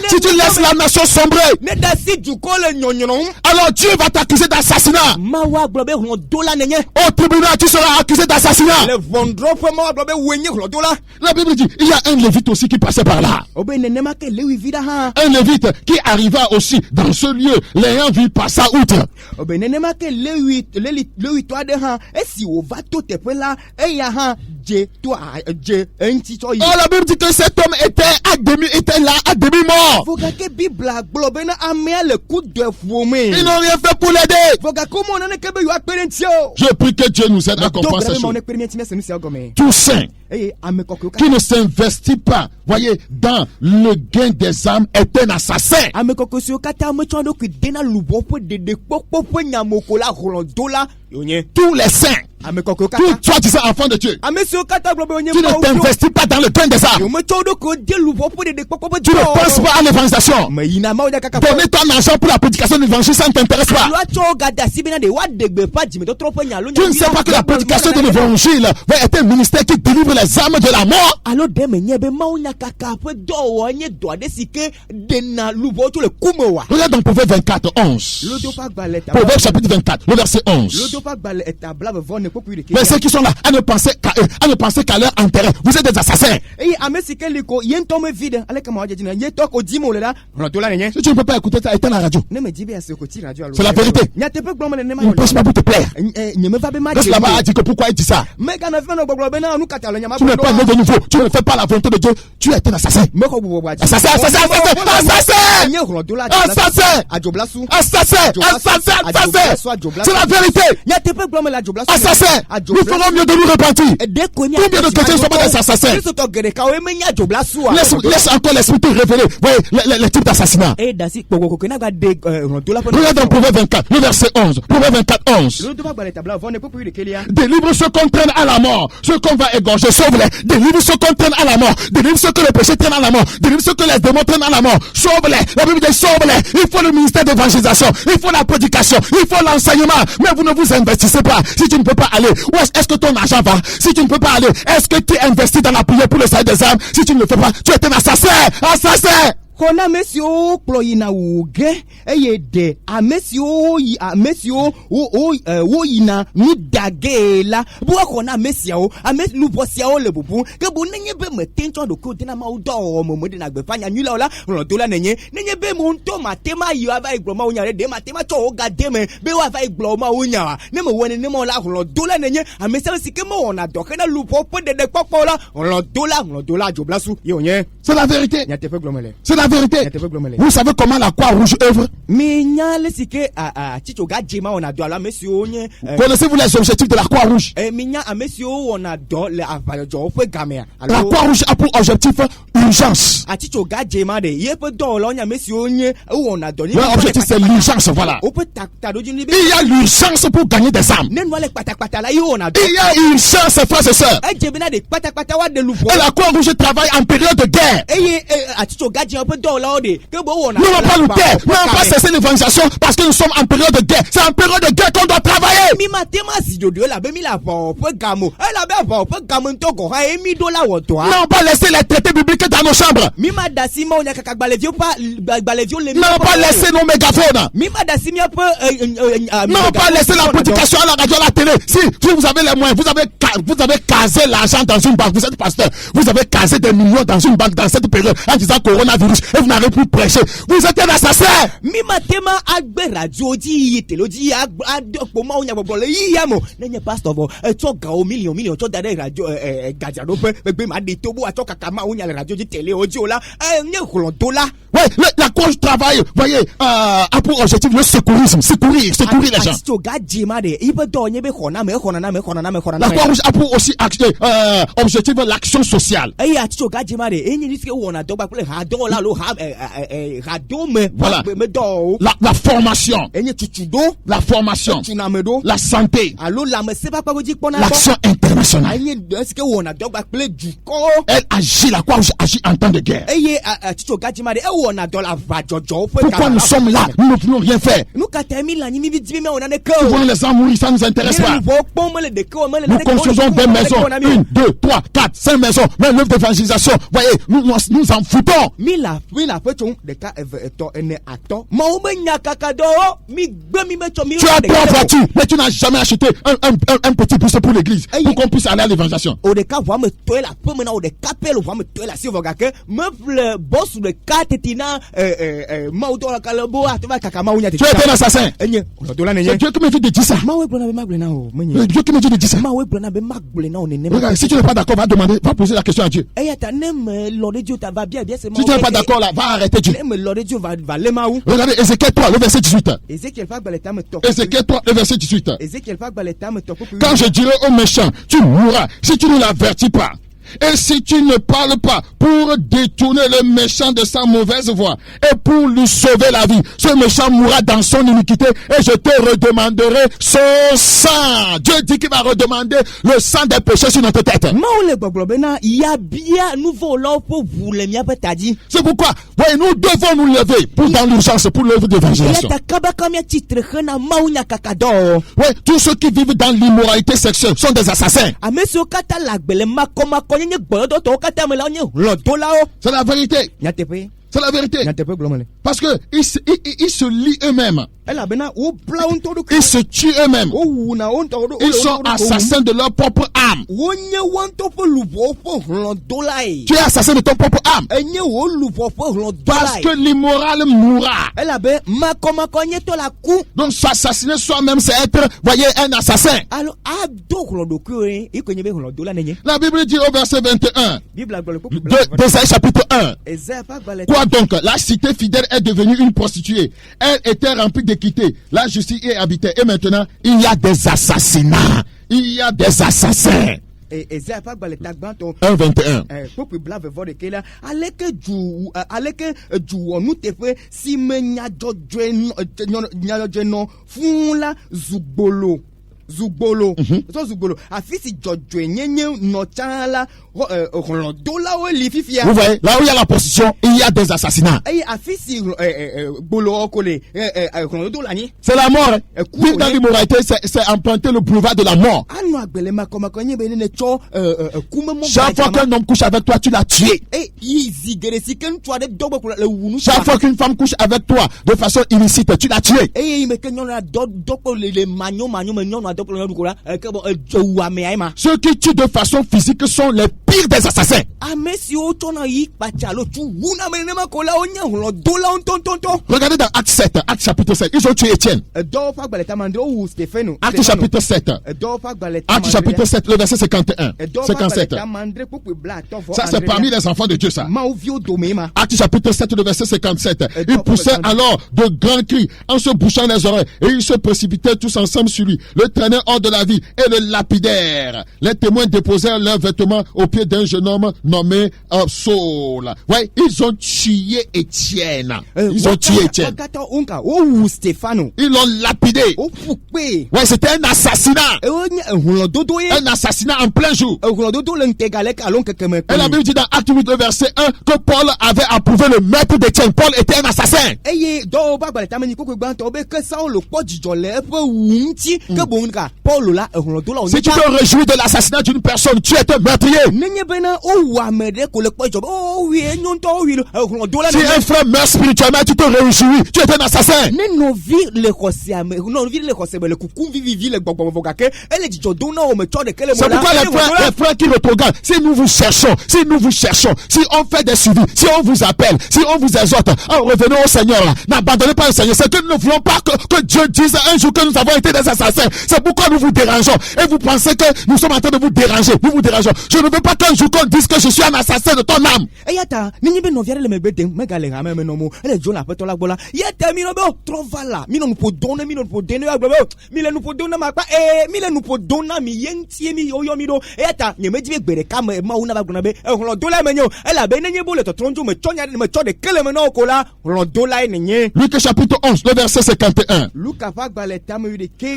si tu laisses la nation sombrer, alors Dieu va t'accuser d'assassinat. Au tribunal, tu seras accusé d'assassinat. La Bible dit, il y a un lévite aussi qui passait par là. Un lévite qui arriva aussi dans ce lieu, l'ayant vu passer outre. Oh, la Bible dit que cet homme était là à demi-mort. Ils n'ont rien fait pour l'aider. Je prie que Dieu nous aide à comprendre ces choses. Tout saint qui ne s'investit pas, voyez, dans le gain des âmes est un assassin. Tous les saints, tous soi-disant enfants de Dieu, tu ne t'investis pas dans le gain des âmes. Tu ne penses pas à l'évangélisation. Donner ton argent pour la prédication de l'évangile, ça ne t'intéresse pas. Tu ne sais pas que la prédication de l'évangile va être un ministère qui délivre les âmes de la mort. Regarde dans Proverbe 24, 11. Proverbe chapitre 24, le verset 11. Mais ceux qui sont là, à ne penser qu'à eux, à ne penser qu'à leur intérêt. Vous êtes des assassins. Si tu ne peux pas écouter ça, éteins la radio. C'est la vérité. Il ne prêche pas pour te plaire. Reste là-bas à dire que pourquoi il dit ça. Tu n'es pas né de nouveau. Tu ne fais pas la volonté de Dieu. Tu es un assassin. Assassin, assassin, assassin. Assassin. Assassin. Assassin. C'est la vérité. Assassin. assassins. Nous ferons mieux de nous repentir. Combien de chrétiens sont des assassins? Laisse encore l'esprit te révéler. Voyez, les types d'assassinats. Regarde dans Proverbe 24, le verset 11. Proverbe 24, 11. Délivre ceux qu'on traîne à la mort, ceux qu'on va égorger, sauve-les. Délivre ceux qu'on traîne à la mort, délivre ceux que le péché traîne à la mort, délivre ceux que les démons traînent à la mort, sauve-les. La Bible dit sauve-les. Il faut le ministère d'évangélisation, il faut la prédication, il faut l'enseignement. Mais vous ne vous investissez pas. Si tu ne peux pas aller, où est-ce que ton argent va? Si tu ne peux pas aller, est-ce que tu investis dans la prière pour le salut des âmes? Si tu ne le fais pas, tu es un assassin. Assassin. Kona mesio ployina uge eyede amesio woyina nudagela bua kona mesiao ames lubosiao le bubu ke bu nenye be metencho do ko dina ma udo mo de na gbe fanya nyula ola rodola nenye be mo nto matema yi ava igboma unya de matema cho ga de me be wa ava igboma unya ne mo woni ne mo la rodola nenye amesio sike mo ona doke na lupo po de popola rodola joblasu yonye. C'est la vérité. C'est la vérité. Vous savez comment la Croix-Rouge œuvre? Connaissez-vous les objectifs de la Croix-Rouge? La Croix-Rouge a pour objectif urgence. L'objectif c'est l'urgence, voilà. Il y a l'urgence pour gagner des âmes. Il y a urgence, frères et sœurs. Et la Croix-Rouge travaille en période de guerre. Nous n'avons pas lutté, nous n'avons pas cessé l'évangélisation parce que nous sommes en période de guerre. C'est en période de guerre qu'on doit travailler. N'avons pas laissé les traités bibliques dans nos chambres. N'avons pas laissé nos mégaphones. N'avons pas laissé la prédication à la radio, à la télé. Si vous avez les moyens, vous avez casé l'argent dans une banque, vous êtes pasteur, vous avez casé des millions dans une banque dans cette période en disant coronavirus et vous n'avez plus prêché. Vous êtes un assassin. Oui, la Croix travaille, voyez, a pour objectif le secourisme, secourir les gens. La Croix-Rouge a pour aussi objectif l'action sociale. Voilà. La formation. La santé. L'action internationale. Elle agit, la Croix-Rouge agit en temps de guerre. Pourquoi nous sommes là? Nous ne pouvons rien faire. Nous voyons les gens mourir, ça ne nous intéresse pas. Nous construisons des maisons, 1, 2, 3, 4, 5 maisons, mais l'œuvre d'évangélisation, voyez, nous en foutons. Tu as 3 voitures, mais tu n'as jamais acheté un petit bus pour l'église pour qu'on puisse aller à l'évangélisation. Tu es un assassin. C'est Dieu qui me dit de dire ça. Dieu qui me dit de dire ça. Regarde, si tu n'es pas d'accord, va poser la question à Dieu. Si tu n'es pas d'accord là, va arrêter Dieu. Regardez Ézéchiel 3, le verset 18. Ézéchiel 3, le verset 18. Quand je dirai au méchant, tu mourras, si tu ne l'avertis pas. Et si tu ne parles pas pour détourner le méchant de sa mauvaise voie et pour lui sauver la vie, ce méchant mourra dans son iniquité et je te redemanderai son sang. Dieu dit qu'il va redemander le sang des péchés sur notre tête. C'est pourquoi, voyez, nous devons nous lever pour dans l'urgence, pour l'œuvre d'évangélisation. Oui, tous ceux qui vivent dans l'immoralité sexuelle sont des assassins. C'est la vérité. C'est la vérité. Parce que ils se lient eux-mêmes. Ils se tuent eux-mêmes. Ils sont assassins de leur propre âme. Tu es assassin de ton propre âme. Parce que l'immoral mourra. Donc s'assassiner soi-même, c'est être, voyez, un assassin. La Bible dit au verset 21 d'Ésaïe chapitre 1. Quoi donc? La cité fidèle est devenue une prostituée. Elle était remplie d'équité. La justice y habitait. Et maintenant, il y a des assassinats. Il y a des assassins. 1:21. Zugbolo. So Zugbolo. Afisi Jojo nyenye nochala dola o lififia. Vous voyez, là où il y a la prostitution, il y a des assassinats. Afisi bolo okole dola ni. C'est la mort. Vivre dans l'immoralité, c'est emprunter le boulevard de la mort. Chaque fois qu'un homme couche avec toi, tu l'as tué. Chaque fois qu'une femme couche avec toi de façon illicite, tu l'as tué. Ceux qui tuent de façon physique sont les pires des assassins. Regardez dans Acte 7, Acte chapitre 7, ils ont tué Étienne. Acte chapitre 7, Acte chapitre 7, le verset 51, 57. Ça c'est parmi les enfants de Dieu ça. Acte chapitre 7, le verset 57. Ils poussaient alors de grands cris en se bouchant les oreilles et ils se précipitaient tous ensemble sur lui, le traînaient hors de la ville et le lapidèrent. Les témoins déposèrent leurs vêtements au pied d'un jeune homme nommé Saul. Ouais, ils ont tué Étienne. Ils ont tué Étienne. Ils l'ont lapidé. Ouais, c'était un assassinat. Un assassinat en plein jour. Et la Bible dit dans Acte 8, le verset 1, que Paul avait approuvé le meurtre d'Étienne. Paul était un assassin. Si tu te réjouis de l'assassinat d'une personne, tu es un meurtrier. Si un frère meurt spirituellement, tu te réjouis, tu es un assassin. C'est pourquoi les frères qui regardent, si nous vous cherchons, si on fait des suivis, si on vous appelle, si on vous exhorte, revenez au Seigneur, n'abandonnez pas le Seigneur. C'est que nous ne voulons pas que Dieu dise un jour que nous avons été des assassins. C'est pourquoi nous vous dérangeons. Et vous pensez que nous sommes en train de vous déranger. Nous vous dérangeons. Je ne veux pas qu'un jour qu'on dise que je suis un assassin de ton âme. Luc chapitre 11, le verset 51.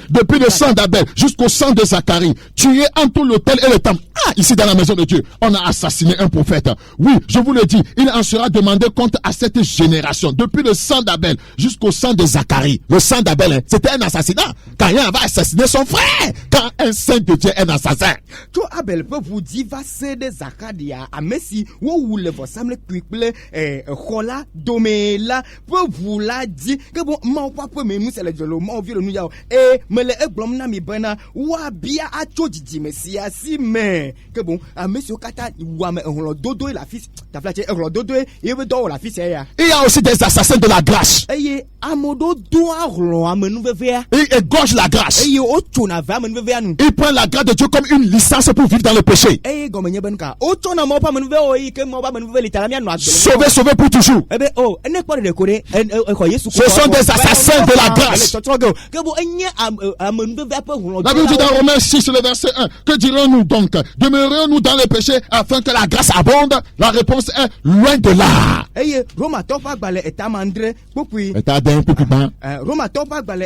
Depuis le sang d'Abel jusqu'au sang de Zacharie, tué entre l'autel et le temple. Ici dans la maison de Dieu, on a assassiné un prophète. Oui, je vous le dis, il en sera demandé compte à cette génération. Depuis le sang d'Abel jusqu'au sang de Zacharie. Le sang d'Abel, c'était un assassinat. Quand il va assassiner son frère. Quand un saint de Dieu est un assassin. Abel peut vous dire, va c'est des Zacharia. À Messi, où le vos samle cuiple, Rola, Domela, peut vous la dire, que bon, mon papa, mais nous, c'est le jolo, mon vieux, nous, mais le blomna mi bena, ou bien à Chodji, Messia, si, mais, que bon, à Messi, Kata, ou à Dodo et la fille, ta flatte, Dodo et veut la fille, il y a aussi des assassins de la grâce. Et Amodo doit il égorge la grâce. Il prend la grâce de Dieu comme une licence pour vivre dans le péché. Sauvé pour toujours. Ce sont des assassins de la grâce. La Bible dit dans Romains 6, le verset 1, que dirons-nous donc? Demeurons-nous dans le péché afin que la grâce abonde? La réponse est loin de là. Roma topa gbale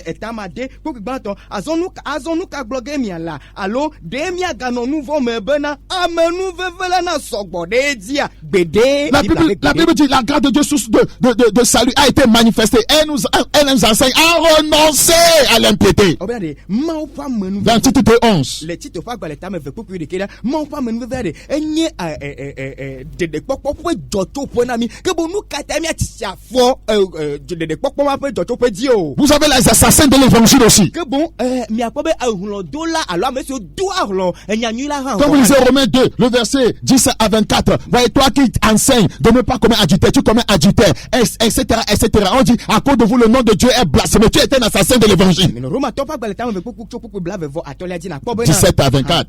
etamade pokigbanto azonu ka bloge miala allo demia gano nouveau mebena amenu vevela na sogbode dia gbede. La Bible dit la grâce de Dieu source de salut a été manifestée. Elle nous enseigne à renoncer à l'impiété. Dans Tite 11. Le Tite fa gbale tame ve popi de keda mon pa menu vevere enye de popo joto ponami ke bonu katami atia fo de popo ma pe joto pe dio. Vous avez les assassins de l'évangile aussi. Que bon, quand vous lisez Romains 2, le verset 10 à 24, voyez toi qui enseigne de ne pas commettre adultère, tu commets adultère, etc., etc. On dit, à cause de vous, le nom de Dieu est blasphémé. Tu es un assassin de l'évangile. 17 à 24.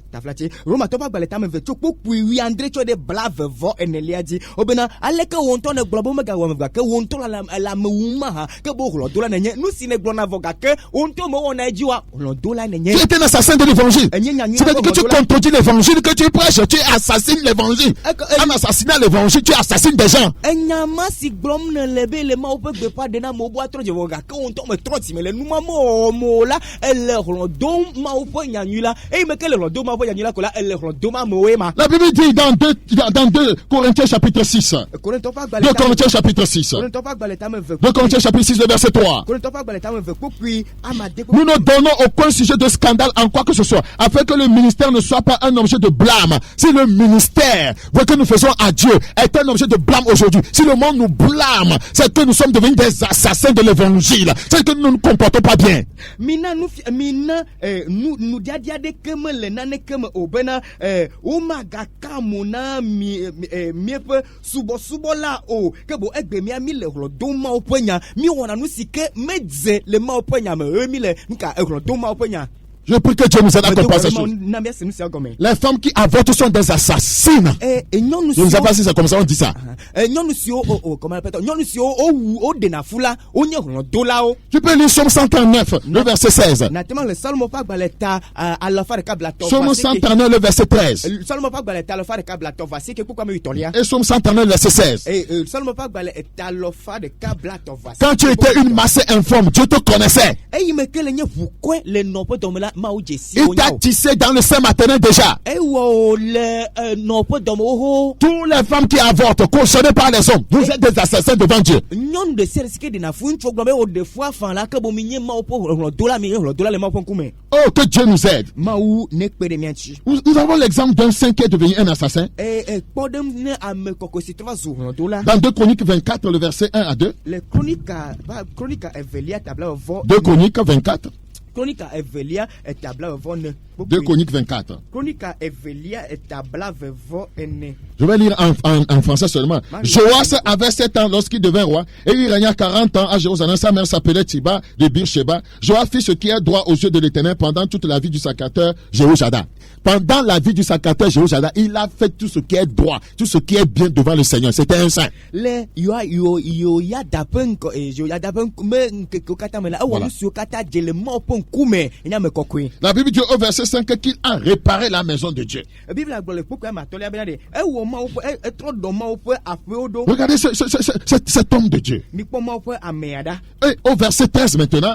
dit obena aleka wonto ne globo mega wamga ke wonto la meuma ha ke bo lo dola nenye nous si ne glona voga ke wonto mo wona jiwa lo dola nenye. Tu es un assassin de l'évangile. C'est-à-dire que tu contredis l'évangile, que tu prêches, tu assassines l'évangile. En assassinant l'évangile, tu assassines des gens. Enyama si glom ne lebe le ma ope be pa de na mo bo atro je voga ke wonto me troti me le numa mo la ele lo do ma ope nyanyula e me ke le lo do ma ope nyanyula ko la ele lo do ma mo ema. La Bible dit dans 2 Corinthiens chapitre 6. 2 Corinthiens chapitre 6. 2 Corinthiens chapitre 6 le verset 3. Nous ne donnons aucun sujet de scandale en quoi que ce soit, afin que le ministère ne soit pas un objet de blâme. Si le ministère que nous faisons à Dieu est un objet de blâme aujourd'hui, si le monde nous blâme, c'est que nous sommes devenus des assassins de l'évangile, c'est que nous ne nous comportons pas bien. Nous dia de keme le nane keme obena umaga kamuna miepe subo la o ke bo egbe mi ami le hlo do ma openya mi wona nu sike medze le ma openya me mi le nka hlo do ma openya. Je prie que Dieu nous aide à comprendre ces choses. Les femmes qui avortent sont des assassines. Je ne sais pas si c'est comme ça on dit ça. Tu peux lire Somme 139, le verset 16. Somme 139, le verset 13. Et Somme 139, le verset 16. Quand tu étais une masse informe, Dieu te connaissait. Il t'a tissé dans le sein maternel déjà. Toutes les femmes qui avortent, concernées par les hommes, vous êtes des assassins devant Dieu. Oh, que Dieu nous aide. Nous avons l'exemple d'un saint qui est devenu un assassin. Dans 2 Chroniques 24, le verset 1 à 2. 2 Chroniques 24. 2 Chroniques 24. Je vais lire en français seulement. Joas avait 7 ans lorsqu'il devint roi et il régna 40 ans à Jérusalem. Sa mère s'appelait Thiba de Beersheba. Joas fit ce qui est droit aux yeux de l'Éternel pendant toute la vie du sacrificateur Jéhoiada. Pendant la vie du sacrificateur Jéhoiada, il a fait tout ce qui est droit, tout ce qui est bien devant le Seigneur. C'était un saint. Voilà. La Bible dit au verset 5 qu'il a réparé la maison de Dieu. Regardez cet homme de Dieu. Et au verset 13 maintenant,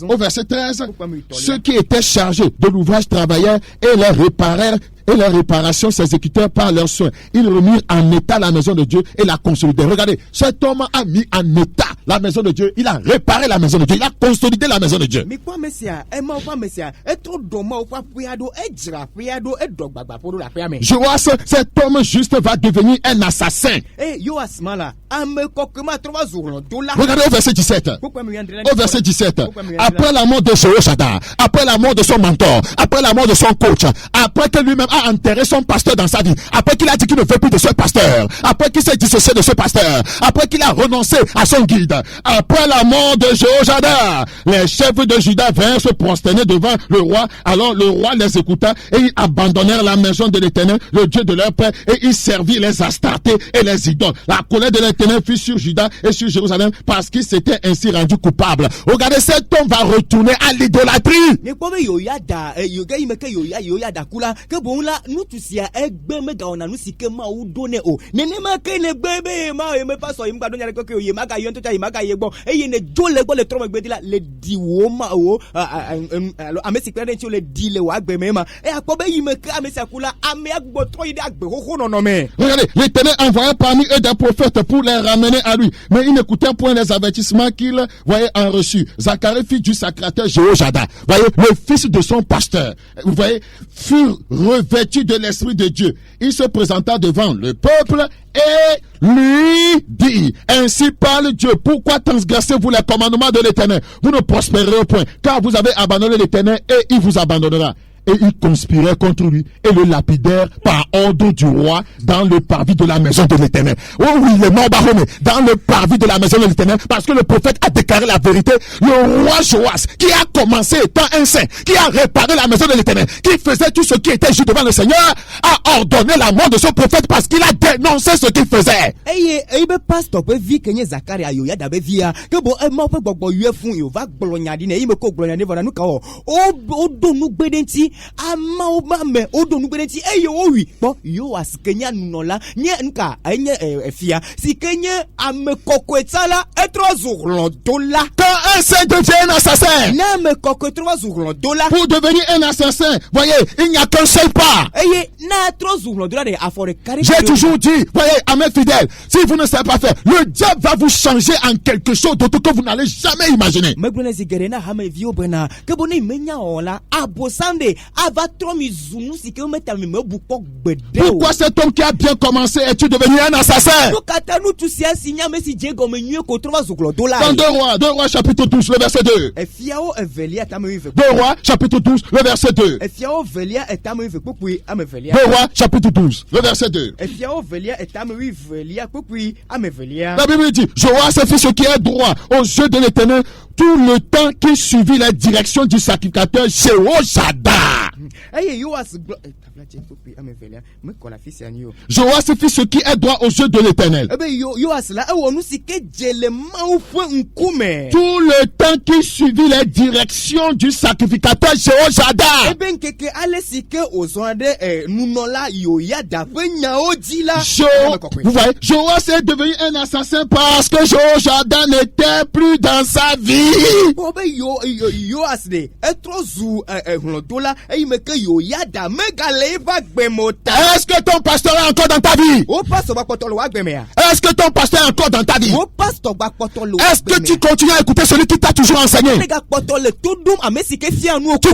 au verset 13, ceux qui étaient chargés de l'ouvrage travaillèrent et les réparèrent. Et la réparation s'exécutèrent par leurs soins. Ils remirent en état la maison de Dieu et la consolidèrent. Regardez, cet homme a mis en état la maison de Dieu. Il a réparé la maison de Dieu. Il a consolidé la maison de Dieu. Je vois cet homme juste va devenir un assassin. Regardez au verset 17. Au verset 17. Après la mort de Jéhoiada, après la mort de son mentor, après la mort de son coach, après que lui-même a enterré son pasteur dans sa vie, après qu'il a dit qu'il ne veut plus de ce pasteur, après qu'il s'est dissocié de ce pasteur, après qu'il a renoncé à son guide, après la mort de Jéhoiada, les chefs de Juda vinrent se prosterner devant le roi. Alors le roi les écouta et ils abandonnèrent la maison de l'Éternel, le Dieu de leur père, et ils servirent les Astartés et les idoles. La colère de l'Éternel fut sur Juda et sur Jérusalem parce qu'ils s'étaient ainsi rendus coupables. Regardez, cet homme va retourner à l'idolâtrie. Regardez, l'Éternel envoya parmi eux des prophètes pour les ramener à lui, mais ils n'écoutaient point les avertissements qu'ils voyaient en reçu. Zacharie, fils du sacrificateur Jéhoiada, voyez, le fils de son pasteur, vous voyez, fut revêtu de l'Esprit de Dieu. Il se présenta devant le peuple et lui dit, ainsi parle Dieu, pourquoi transgressez-vous les commandements de l'Éternel? Vous ne prospérerez point, car vous avez abandonné l'Éternel et il vous abandonnera. et ils conspiraient contre lui et le lapidèrent par ordre du roi dans le parvis de la maison de l'Éternel. Oh oui, il est mort Baromé, dans le parvis de la maison de l'Éternel, parce que le prophète a déclaré la vérité. Le roi Joas, qui a commencé étant un saint, qui a réparé la maison de l'Éternel, qui faisait tout ce qui était juste devant le Seigneur, a ordonné la mort de son prophète parce qu'il a dénoncé ce qu'il faisait. Pasteur peut vivre que Zacharia yo ya dabe via que bon mo pe gbogbo yue fun yo va gbolonya di ne me ko gbolonya ne vona nu ka o do nu gbedenti ama o ma me o do nu gbedenti yo wi bo yo askenya nu la nye nka enye efia sikenya ame kokwetala $3 quand un saint devient un assassin, na me $3 pour devenir un assassin, voyez, il n'y a qu'un seul pas. Na $3 de afore carré. J'ai toujours dit, voyez, à mes fidèles, si vous ne savez pas faire, le diable va vous changer en quelque chose d'autre que vous n'allez jamais imaginer. Pourquoi cet homme qui a bien commencé est-il devenu un assassin? Dans 2 Rois chapitre 12, le verset 2. 2 Rois chapitre 12, le verset 2. 2 Rois chapitre 12, le verset 2. La Bible dit, Joas fit ce qui est droit aux yeux de l'Éternel tout le temps qu'il suivit la direction du sacrificateur Jéhoshada. Joas fit ce qui est droit aux yeux de l'Éternel tout le temps qu'il suivit la direction du sacrificateur Jéhoshada. Vous voyez, Joas est devenu un assassin parce que Jéhoshada n'était plus dans sa vie. Est-ce que ton pasteur est encore dans ta vie? Est-ce que ton pasteur est encore dans ta vie? Est-ce que tu continues à écouter celui qui t'a toujours enseigné? Tu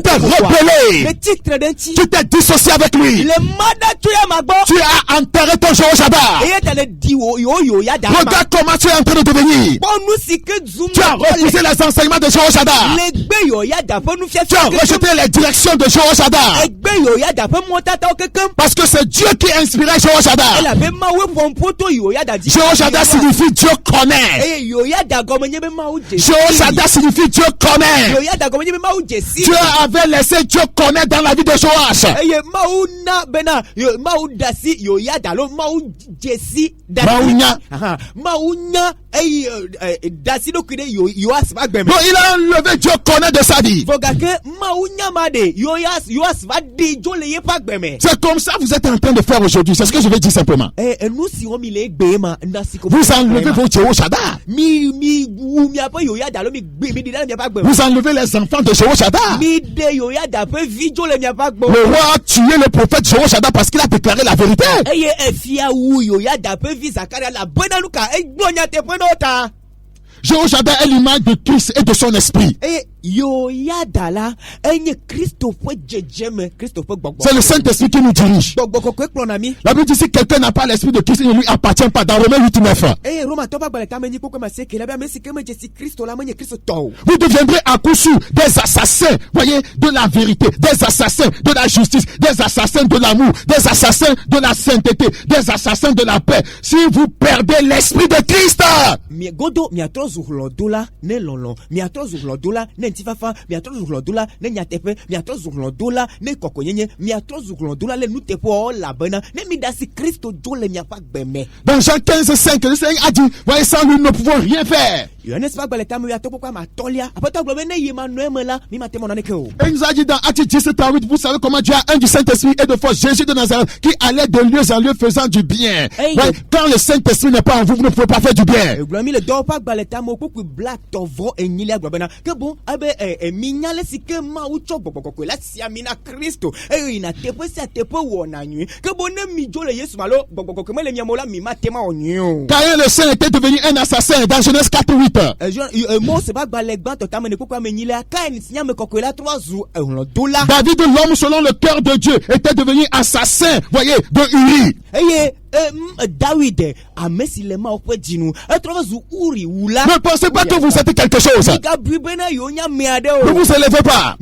t'es rebellé. Tu t'es dissocié avec lui. Tu as enterré ton Jéhoshada. Regarde comment tu es en train de devenir. Tu as refusé les enseignements de Jéhoshada. Tu as rejeté les directions de Jéhoshada. Parce que c'est Dieu qui a inspiré Jéhoshada. Jéhoshada signifie Dieu connaît. Jéhoshada signifie Dieu connaît. Dieu avait laissé Dieu connaître dans la vie de Joas. Donc il a enlevé Dieu connaît de sa vie. C'est comme ça que vous êtes en train de faire aujourd'hui. C'est ce que je vais dire simplement. Vous enlevez vos Jéhoshada. Vous enlevez les enfants de Jéhoshada. Le roi a tué le prophète Jéhoshada parce qu'il a déclaré la vérité. Jéhoshada est l'image de Christ et de son esprit. C'est le Saint-Esprit qui nous dirige. La Bible dit si quelqu'un n'a pas l'esprit de Christ, il ne lui appartient pas. Dans Romains 8:9. Vous deviendrez à coup sûr des assassins, voyez, de la vérité, des assassins de la justice, des assassins de l'amour, des assassins de la sainteté, des assassins de la paix. Si vous perdez l'esprit de Christ, dans Jean 15:5, le Seigneur a dit, voyez, sans lui, nous ne pouvons rien faire. Et il nous a dit dans Actes 17:8, vous savez comment Dieu a un du Saint-Esprit et de force, Jésus de Nazareth, qui allait de lieu en lieu faisant du bien. Ouais, quand le Saint-Esprit n'est pas en vous, vous ne pouvez pas faire du bien. Caïn le Saint était devenu un assassin dans Genèse 4:8. David, l'homme selon le cœur de Dieu, était devenu assassin, voyez, de Uri. David amesi le ma ope dinu etrozu uri wula. Ne pensez pas que vous êtes quelque chose. Ne vous élevez pas.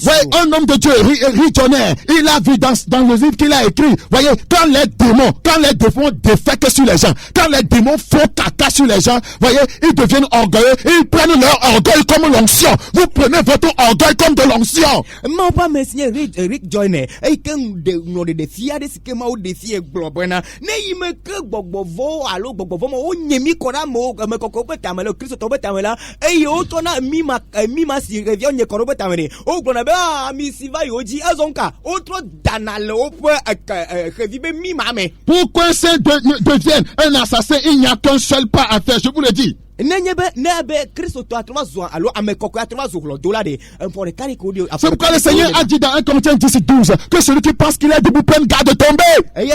Voyez, un homme de Dieu, Richonner, il a vu dans le livre qu'il a écrit, voyez, quand les démons défèquent sur les gens, quand les démons font caca sur les gens, voyez, ils deviennent orgueilleux, ils prennent leur orgueil comme l'onction. Vous prenez votre orgueil comme de l'onction. Rick Joyner, et quand de fier de ce que ma de fier globana, ne yime que bobovo, allo bobovo, o nyemi kora mo, me kokope tamelo, Christo tobe tamela, et otona mima si revient ne korobe tamene, o glonaba, mi si va yoji, azonka, autre danal, revive mimame. Pourquoi ça devienne un assassin? Il n'y a qu'un seul pas à faire, je vous le dis. C'est pourquoi le Seigneur a dit dans 1 Corinthiens 10:12 que celui qui pense qu'il est debout peut garde tomber. Le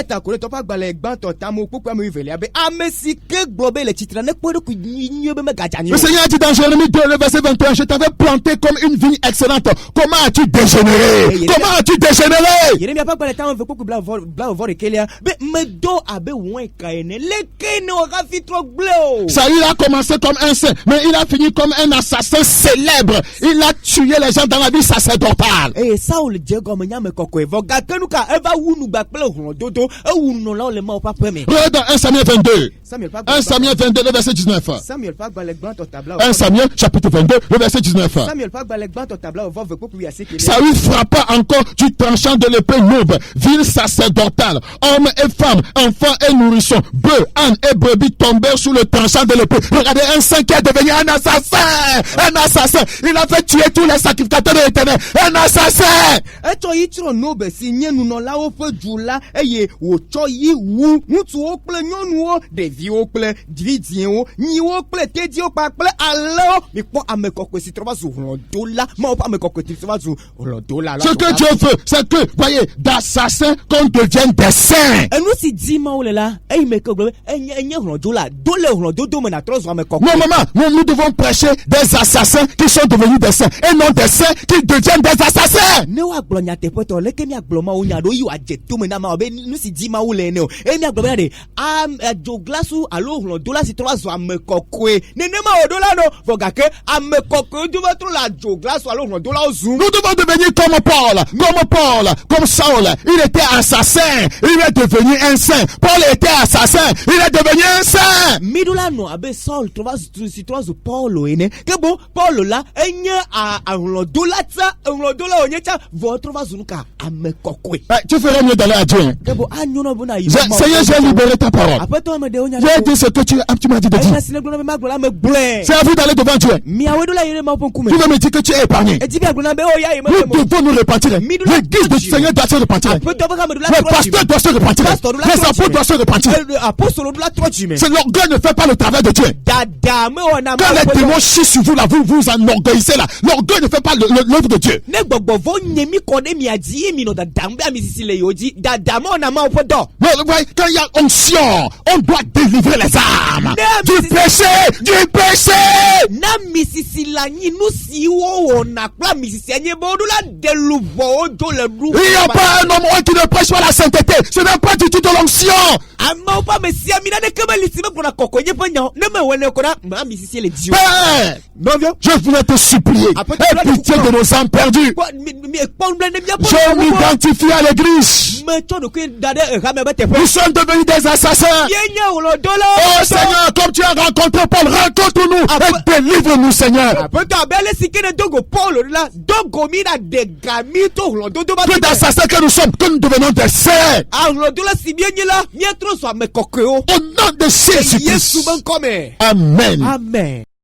Seigneur a dit dans Jérémie 2, le verset 21, je t'avais planté comme une vigne excellente. Comment as-tu dégénéré? Comment as-tu dégénéré? Saül a commencé comme un saint, mais il a fini comme un assassin célèbre. Il a tué les gens dans la vie sacerdotale. Regarde dans 1 Samuel 22. 1 Samuel 22, le verset 19. 1 Samuel chapitre 22, le verset 19. Saül frappa encore du tranchant de l'épée Nob, ville sacerdotale. Hommes et femmes, enfants et nourrissons, bœufs, ânes et brebis tombèrent sous le tranchant de l'épée. Regardez, un saint qui est devenu un assassin. Un assassin. Il a fait tuer tous les sacrificateurs de l'Éternel. Un assassin. Ce que Dieu veut, c'est que, voyez, d'assassins qu'on devienne des saints. Non, maman, nous devons prêcher des assassins qui sont devenus des saints et non des saints qui deviennent des assassins. Nous devons devenir comme Paul, comme Saul. Il était assassin, il est devenu un saint. Paul était assassin, il est devenu un saint. Saul Paulo ene kebo Paulo la enya dola votre vazunuka amekokwe. Tu ferais mieux d'aller à Dieu. Seigneur, j'ai libéré ta parole. J'ai dit ce que tu m'as dit de dire. C'est à vous d'aller devant Dieu. Tu veux me dire que tu es épargné. Nous devons nous repentir. L'église du Seigneur doit se repentir. Le pasteur doit se repentir. Les apôtres doivent se repentir. C'est l'orgueil ne fait pas le travail de Dieu. Quand les démons chient sur vous là, vous vous enorgueillissez là. L'orgueil ne fait pas l'œuvre de Dieu. Quand il y a onction, on doit délivrer les âmes du péché. Il n'y a pas un homme qui ne prêche pas la sainteté. Ce n'est pas du tout de l'onction. Père, je voulais te supplier, aie pitié de nos âmes perdues. Je m'identifie à l'église. Nous sommes devenus des assassins. Oh Seigneur, comme tu as rencontré Paul, rencontre-nous et délivre-nous, Seigneur. Peu d'assassins que nous sommes, que nous devenons des saints. Au nom de Jésus-Christ. Amen. Amen.